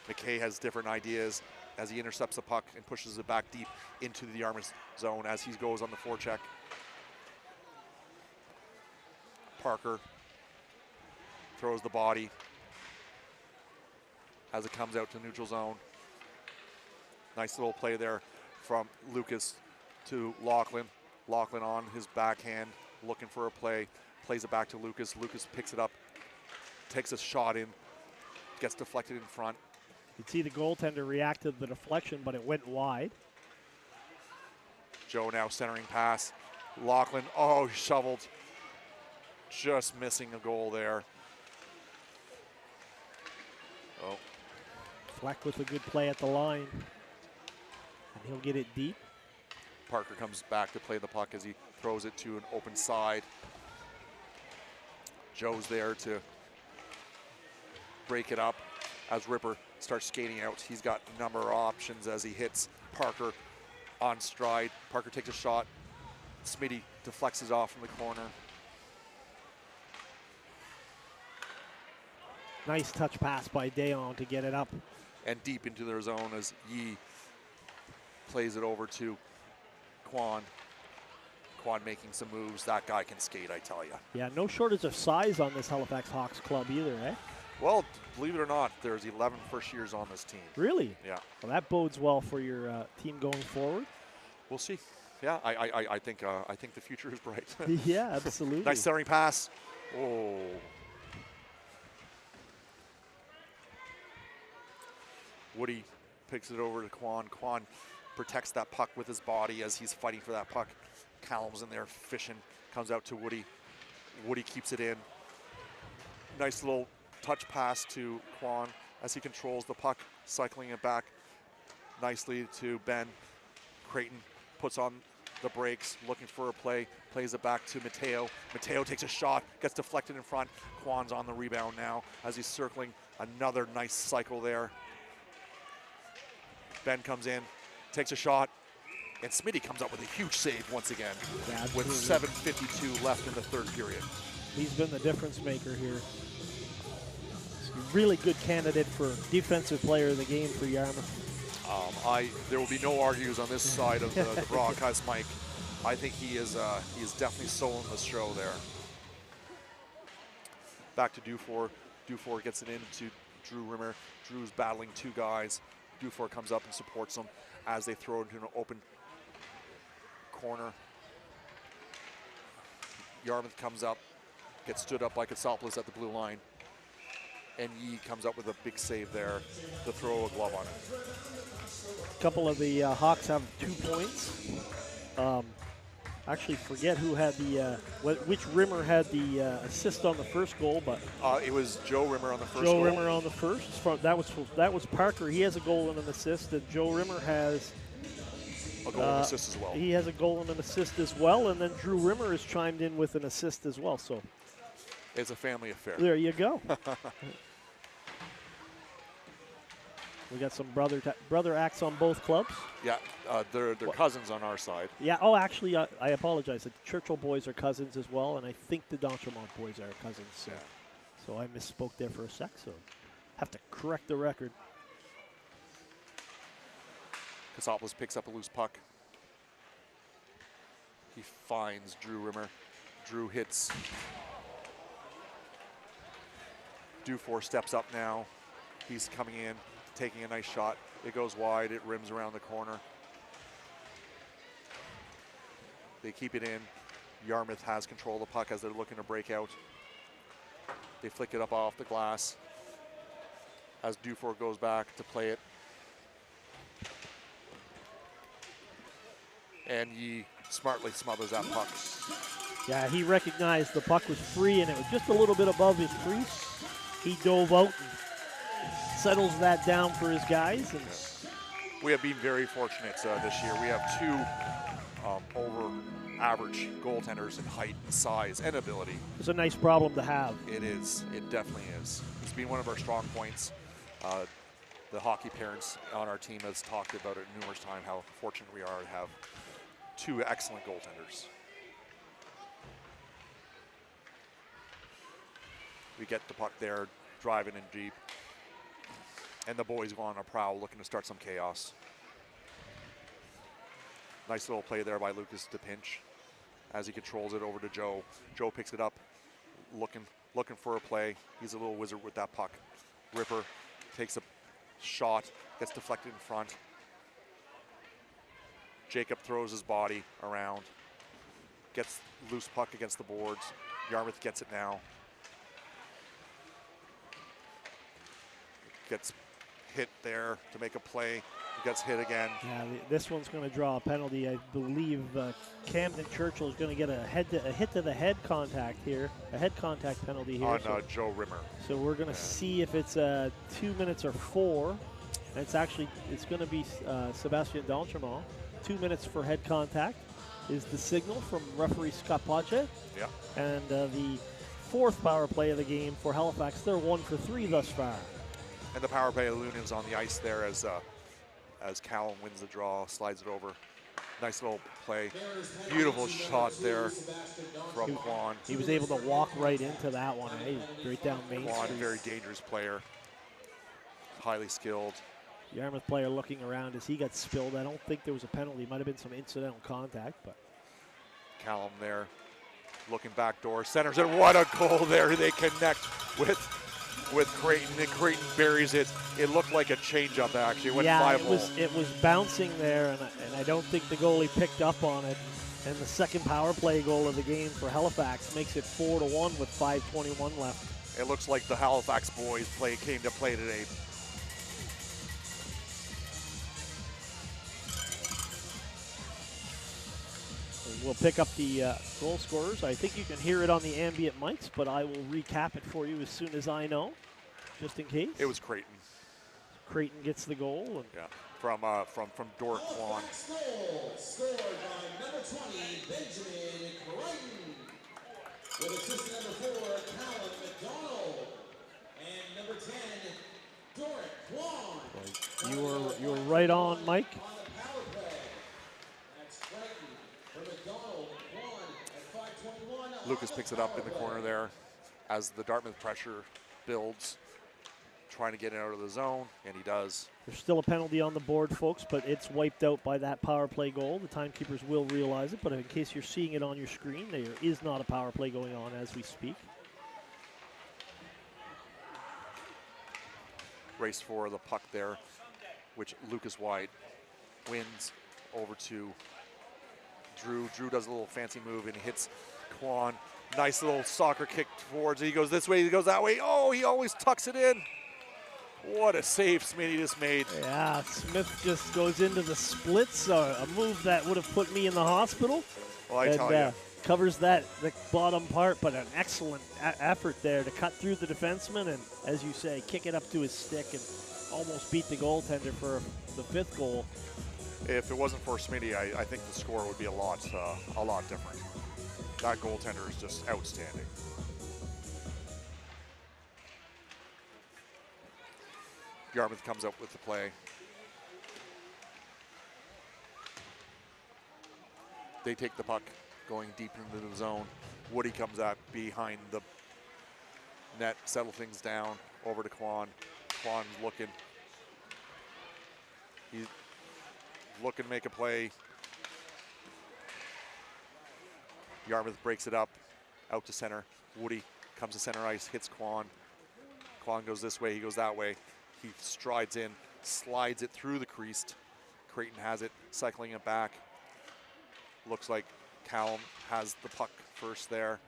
McKay has different ideas as he intercepts the puck and pushes it back deep into the Yarmouth zone as he goes on the forecheck. Parker throws the body as it comes out to neutral zone. Nice little play there from Lucas to Lachlan. Lachlan on his backhand, looking for a play. Plays it back to Lucas. Lucas picks it up, takes a shot in, gets deflected in front. You could see the goaltender react to the deflection, but it went wide. Joe now centering pass. Lachlan, oh, shoveled. Just missing a goal there. Oh. Fleck with a good play at the line. And he'll get it deep. Parker comes back to play the puck as he throws it to an open side. Joe's there to break it up as Ripper starts skating out. He's got a number of options as he hits Parker on stride. Parker takes a shot. Smitty deflects it off from the corner. Nice touch pass by Dayon to get it up. And deep into their zone as Yee plays it over to Quan. Quan making some moves. That guy can skate, I tell you. Yeah, no shortage of size on this Halifax Hawks club either, eh? Well, believe it or not, there's 11 first years on this team. Really? Yeah. Well, that bodes well for your team going forward. We'll see. Yeah, I think the future is bright. Yeah, absolutely. Nice centering pass. Oh. Woody picks it over to Quan. Quan protects that puck with his body as he's fighting for that puck. Callum's in there fishing, comes out to Woody. Woody keeps it in. Nice little touch pass to Quan as he controls the puck, cycling it back nicely to Ben. Creighton puts on the brakes, looking for a play, plays it back to Mateo. Mateo takes a shot, gets deflected in front. Quan's on the rebound now as he's circling. Another nice cycle there. Ben comes in, takes a shot, and Smitty comes up with a huge save once again with 7:52 left in the third period. He's been the difference maker here. He's a really good candidate for defensive player of the game for Yarmouth. There will be no argues on this side of the broadcast mic. I think he is definitely stolen the show there. Back to Dufour. Dufour gets it into Drew Rimmer. Drew's battling two guys. Dufour comes up and supports them as they throw it into an open corner. Yarmouth comes up, gets stood up by Katsopoulos at the blue line. And Yee comes up with a big save there to throw a glove on it. A couple of the Hawks have 2 points. Actually, forget who had the which Rimmer had the assist on the first goal, but it was Joe Rimmer on the first Joe goal. Rimmer on the first. That was Parker. He has a goal and an assist, and Joe Rimmer has a goal and an assist as well. He has a goal and an assist as well, and then Drew Rimmer has chimed in with an assist as well. So it's a family affair. There you go. We got some brother acts on both clubs. Yeah, they're cousins on our side. Yeah. Oh, actually, I apologize. The Churchill boys are cousins as well, and I think the D'Entremont boys are cousins. So, so I misspoke there for a sec. So, have to correct the record. Katsopoulos picks up a loose puck. He finds Drew Rimmer. Drew hits. Dufour steps up now. He's coming in, taking a nice shot. It goes wide. It rims around the corner. They keep it in. Yarmouth has control of the puck as they're looking to break out. They flick it up off the glass as Dufour goes back to play it. and he smartly smothers that puck. Yeah, he recognized the puck was free and it was just a little bit above his crease. He dove out and settles that down for his guys. And we have been very fortunate this year. We have two over average goaltenders in height and size and ability. It's a nice problem to have. It is. It definitely is. It's been one of our strong points. The hockey parents on our team has talked about it numerous times, how fortunate we are to have two excellent goaltenders. We get the puck there, driving in deep. And the boys go on a prowl looking to start some chaos. Nice little play there by Lucas to pinch as he controls it over to Joe. Joe picks it up, looking for a play. He's a little wizard with that puck. Ripper takes a shot, gets deflected in front. Jacob throws his body around, gets loose puck against the boards. Yarmouth gets it now. Gets hit there to make a play. Gets hit again. Yeah, this one's going to draw a penalty. I believe Camden Churchill is going to get a hit to the head contact here, a head contact penalty here. On Joe Rimmer. So we're going to see if it's 2 minutes or 4. And it's going to be Sebastian D'Entremont. 2 minutes for head contact is the signal from referee Scott Pache. Yeah. And the fourth power play of the game for Halifax. They're 1 for 3 thus far. And the power play of Lunen's on the ice there as Callum wins the draw, slides it over. Nice little play. Beautiful shot there from Quan. He was able to walk right into that one, right down Main Quan, Street. very dangerous player. Highly skilled. Yarmouth player looking around as he got spilled. I don't think there was a penalty. Might have been some incidental contact, but. Callum there, looking back door, centers it. What a goal there. They connect with Creighton, and Creighton buries it. It looked like a changeup, actually. It went 5-0. It was bouncing there, and I don't think the goalie picked up on it. And the second power play goal of the game for Halifax makes it 4-1 with 5:21 left. It looks like the Halifax boys came to play today. We'll pick up the goal scorers. I think you can hear it on the ambient mics, but I will recap it for you as soon as I know, just in case. It was Creighton. Creighton gets the goal. And yeah, from Doric Quan. Goal scored by number 20, Benjamin Creighton. With assistant number 4, Callum McDonald. And number 10, Doric Quan. You were right on, Mike. Lucas picks it up in the corner there as the Dartmouth pressure builds, trying to get it out of the zone, and he does. There's still a penalty on the board, folks, but it's wiped out by that power play goal. The timekeepers will realize it, but in case you're seeing it on your screen, there is not a power play going on as we speak. Race for the puck there, which Lucas White wins over to Drew. Drew does a little fancy move and he hits Quan. Nice little soccer kick towards it. He goes this way, he goes that way. Oh, he always tucks it in. What a save Smitty just made. Yeah, Smith just goes into the splits, a move that would have put me in the hospital. Well, I tell you. Covers the bottom part, but an excellent effort there to cut through the defenseman and, as you say, kick it up to his stick and almost beat the goaltender for the 5th goal. If it wasn't for Smitty, I think the score would be a lot different. That goaltender is just outstanding. Yarmouth comes up with the play. They take the puck, going deep into the zone. Woody comes up behind the net, settle things down, over to Quan. Quan's looking. He's looking to make a play. Yarmouth breaks it up, out to center. Woody comes to center ice, hits Quan. Quan goes this way, he goes that way. He strides in, slides it through the crease. Creighton has it, cycling it back. Looks like Callum has the puck first there.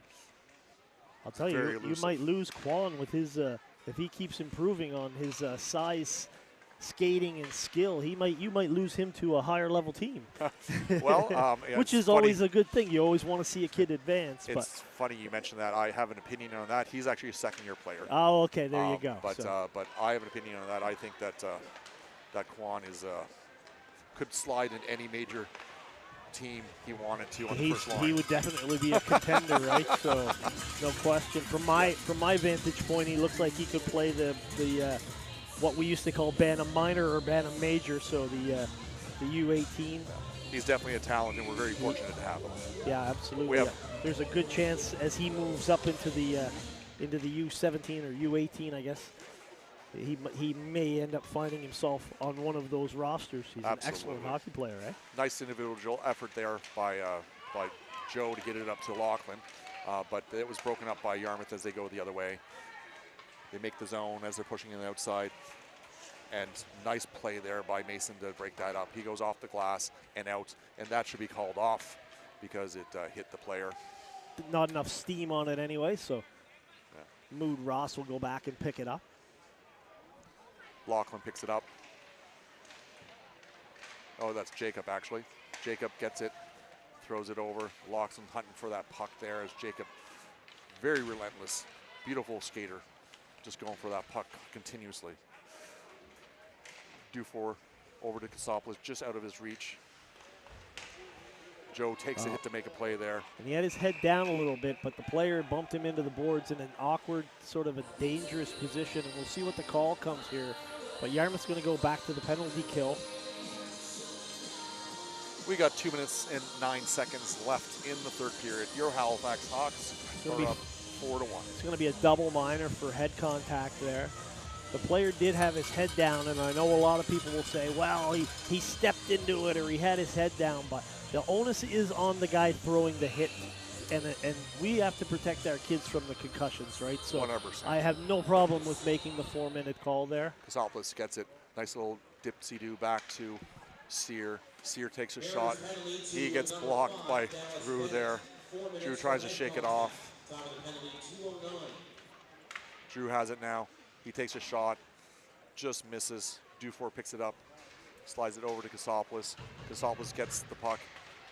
I'll tell you, you might lose Quan with his, if he keeps improving on his size skating and skill, you might lose him to a higher level team. Well, yeah, which it's is funny. always a good thing. You always want to see a kid advance. It's funny you mentioned that. I have an opinion on that. He's actually a second-year player. Oh, okay, there you go. But but I have an opinion on that. I think that that Quan is could slide in any major team he wanted to on the first line. He would definitely be a contender, right? So no question. From my vantage point, he looks like he could play the what we used to call Bantam Minor or Bantam Major, so the U18. He's definitely a talent, and we're very fortunate to have him. Yeah, absolutely. There's a good chance as he moves up into the U17 or U18, I guess, he may end up finding himself on one of those rosters. He's an excellent hockey player, eh? Nice individual effort there by Joe to get it up to Lachlan, but it was broken up by Yarmouth as they go the other way. They make the zone as they're pushing in the outside, and nice play there by Mason to break that up. He goes off the glass and out, and that should be called off because it hit the player. Not enough steam on it anyway, so Mood Ross will go back and pick it up. Lachlan picks it up. Oh, that's Jacob, actually. Jacob gets it, throws it over. Lachlan hunting for that puck there as Jacob, very relentless, beautiful skater, just going for that puck continuously. Dufour over to Kasopoulos, just out of his reach. Joe takes a hit to make a play there. And he had his head down a little bit, but the player bumped him into the boards in an awkward, sort of a dangerous position, and we'll see what the call comes here. But Yarmouth's going to go back to the penalty kill. We got 2 minutes and 9 seconds left in the third period. Your Halifax Hawks are up 4-1. It's going to be a double minor for head contact there. The player did have his head down, and I know a lot of people will say, well, he stepped into it or he had his head down, but the onus is on the guy throwing the hit, and we have to protect our kids from the concussions, right? So 100%. I have no problem with making the 4-minute call there. Kasopoulos gets it. Nice little dipsy-do back to Sear. Sear takes a shot. He gets blocked by Drew there. Drew tries to shake it off. Drew has it now. He takes a shot, just misses. Dufour picks it up, slides it over to Kasopoulos. Kasopoulos gets the puck,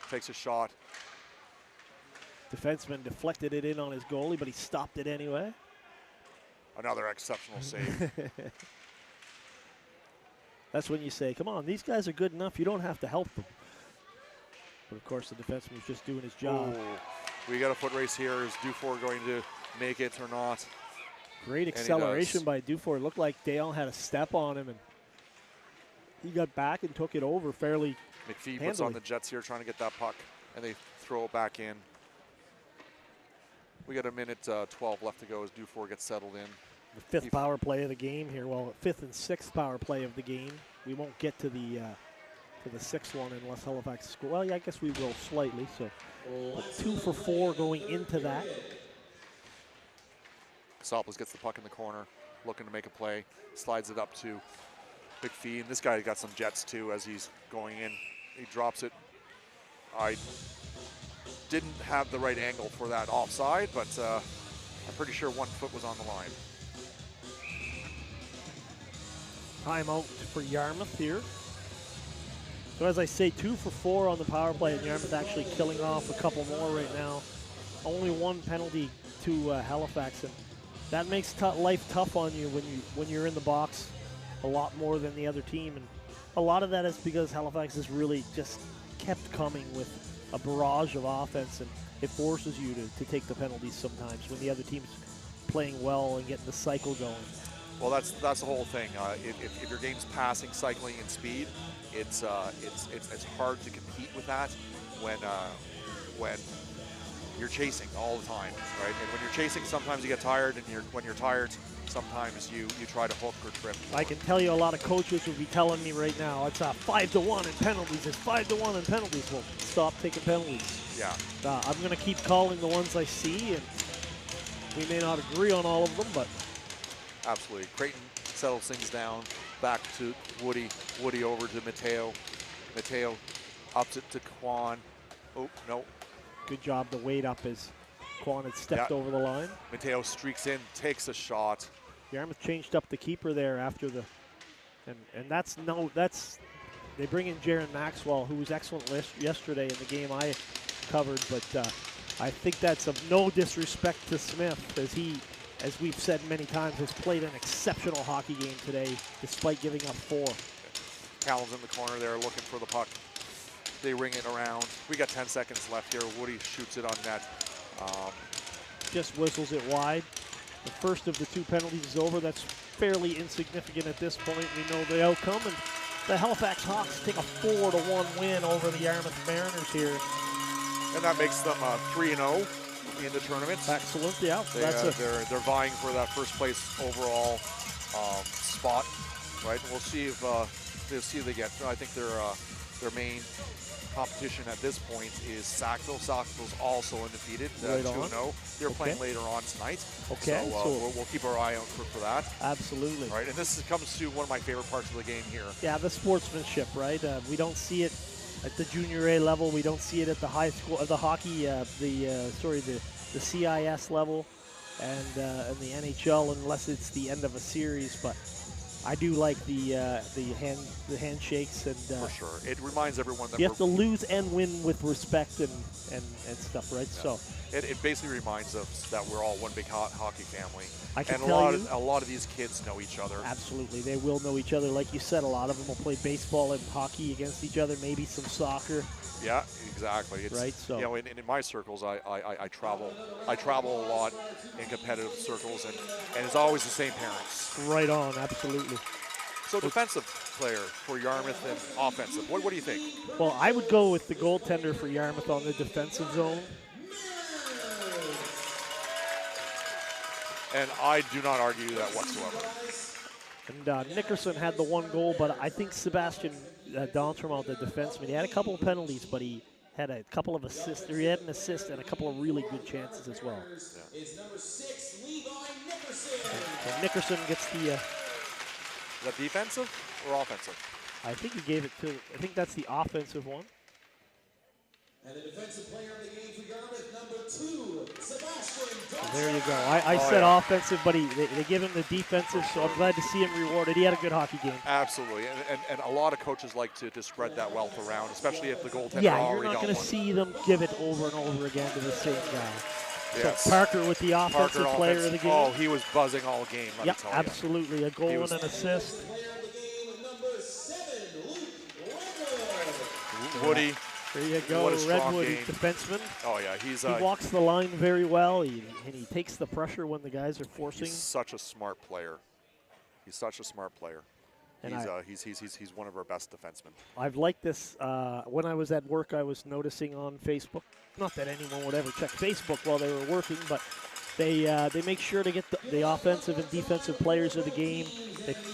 takes a shot. Defenseman deflected it in on his goalie, but he stopped it anyway. Another exceptional save. That's when you say, come on, these guys are good enough. You don't have to help them. But, of course, the defenseman was just doing his job. We got a foot race here. Is Dufour going to make it or not? Great acceleration by Dufour. It looked like Dale had a step on him, and he got back and took it over fairly McPhee handily. puts on the Jets here trying to get that puck, and they throw it back in. We got a minute 12 left to go as Dufour gets settled in. The fifth power play of the game here. Well, fifth and sixth power play of the game. We won't get to the sixth one unless Halifax score. Well, yeah, I guess we will slightly. So 2 for 4 going into that. Kasopoulos gets the puck in the corner, looking to make a play, slides it up to McPhee, and this guy got some jets too as he's going in. He drops it. I didn't have the right angle for that offside, but I'm pretty sure 1 foot was on the line. Timeout for Yarmouth here. So as I say, 2 for 4 on the power play, and Yarmouth actually killing off a couple more right now. Only 1 penalty to Halifax, and that makes life tough on you when you're in the box a lot more than the other team. And a lot of that is because Halifax has really just kept coming with a barrage of offense, and it forces you to take the penalties sometimes when the other team's playing well and getting the cycle going. Well, that's the whole thing. If your game's passing, cycling, and speed, it's hard to compete with that when you're chasing all the time, right? And when you're chasing, sometimes you get tired, and when you're tired, sometimes you try to hook or trip. I can tell you a lot of coaches would be telling me right now, it's 5-1 in penalties. It's 5-1 in penalties. Well, stop taking penalties. Yeah. I'm going to keep calling the ones I see, and we may not agree on all of them, but. Absolutely. Creighton settles things down. Back to Woody. Woody over to Mateo. Mateo ups it to Quan. Oh, no. Good job to wait up as Quan had stepped over the line. Mateo streaks in, takes a shot. Yarmouth changed up the keeper there after the And that's they bring in Jaron Maxwell, who was excellent yesterday in the game I covered, but I think that's of no disrespect to Smith, as he, as we've said many times, has played an exceptional hockey game today despite giving up 4. Callum's in the corner there looking for the puck. They ring it around. We got 10 seconds left here. Woody shoots it on net. Just whistles it wide. The first of the 2 penalties is over. That's fairly insignificant at this point. We know the outcome, and the Halifax Hawks take a 4-1 win over the Yarmouth Mariners here. And that makes them 3-0 in the tournament. Excellent, yeah. They're vying for that first place overall spot, right? And we'll see if they get. I think their main competition at this point is Sackville. Sackville's also undefeated, 2-0. They're playing later on tonight. Okay. So we'll keep our eye out for that. Absolutely. Right, and this comes to one of my favorite parts of the game here. Yeah, the sportsmanship, right? We don't see it at the junior A level. We don't see it at the high school, the hockey, the CIS level, and the NHL, unless it's the end of a series. But I do like the handshakes, and for sure, it reminds everyone that you have to lose and win with respect and stuff, right? Yeah. So it basically reminds us that we're all one big hockey family. I can and tell a lot of these kids know each other. Absolutely, they will know each other. Like you said, a lot of them will play baseball and hockey against each other, maybe some soccer. Yeah, exactly. It's, right. So you know, in my circles, I travel a lot in competitive circles, and it's always the same parents. Right on, absolutely. So defensive player for Yarmouth and offensive. What do you think? Well, I would go with the goaltender for Yarmouth on the defensive zone. And I do not argue that whatsoever. And Nickerson had the 1 goal, but I think Sebastian D'Entremont, the defenseman, he had a couple of penalties, but he had a couple of assists, or he had an assist and a couple of really good chances as well. Yeah. And Nickerson gets the... Is that defensive or offensive? I think he gave it to, I think that's the offensive one. And the defensive player of the game for Yarmouth, number 2, Sebastian D'Entremont. There you go. I said offensive, but they give him the defensive, so I'm glad to see him rewarded. He had a good hockey game. Absolutely, and a lot of coaches like to spread that wealth around, especially if the goaltender yeah, already you're not going to see them give it over and over again to the same guy. Yes. So Parker with the offensive player of the game. Oh, he was buzzing all game. Yep, absolutely. A goal and an assist. Woody. There you go, Redwood, defenseman. Oh yeah, he walks the line very well, and he takes the pressure when the guys are forcing. He's such a smart player. He's such a smart player. And he's one of our best defensemen. I've liked this. When I was at work, I was noticing on Facebook. Not that anyone would ever check Facebook while they were working, but they make sure to get the offensive and defensive players of the game,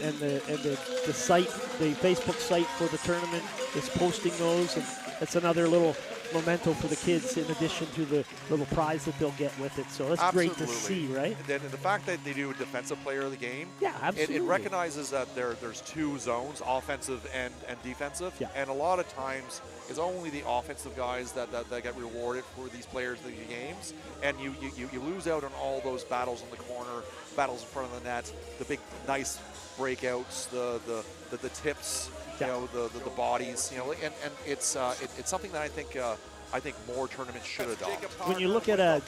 and the site, the Facebook site for the tournament is posting those, and that's another little memento for the kids in addition to the little prize that they'll get with it. So that's great to see, right? And the fact that they do a defensive player of the game, yeah, absolutely. It recognizes that there's 2 zones, offensive and defensive, yeah. And a lot of times it's only the offensive guys that get rewarded for these players of the games, and you lose out on all those battles in the corner, battles in front of the net, the big nice breakouts, the tips. Yeah. You know, the bodies, you know, and it's something that I think more tournaments should adopt. When you look at an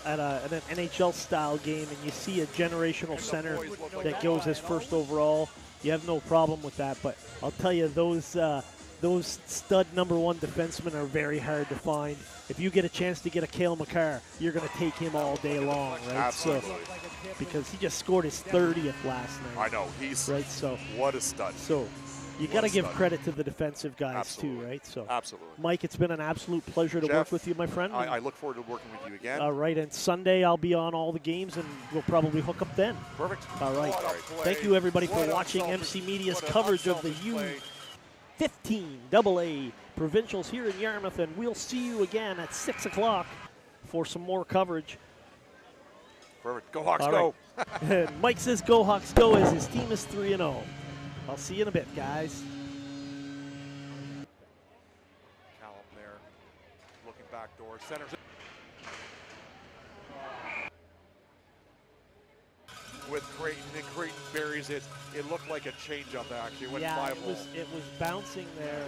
NHL style game and you see a generational center that goes as first overall, you have no problem with that. But I'll tell you, those stud #1 defensemen are very hard to find. If you get a chance to get a Cale Makar, you're going to take him all day long, right? Absolutely. So, because he just scored his 30th last night. I know, he's right. So what a stud. So. You got to give credit to the defensive guys too, right? So, absolutely. Mike, it's been an absolute pleasure to work with you, my friend. I look forward to working with you again. All right, and Sunday I'll be on all the games, and we'll probably hook up then. Perfect. All right. Thank you, everybody, for watching MC Media's coverage of the U15AAP Provincials here in Yarmouth, and we'll see you again at 6 o'clock for some more coverage. Perfect. Go Hawks, go. Right. Mike says go Hawks, go, as his team is 3-0. I'll see you in a bit, guys. Callum there, looking back door, centers. with Creighton, and Creighton buries it. It looked like a changeup, actually. It went yeah, 5 it was bouncing there.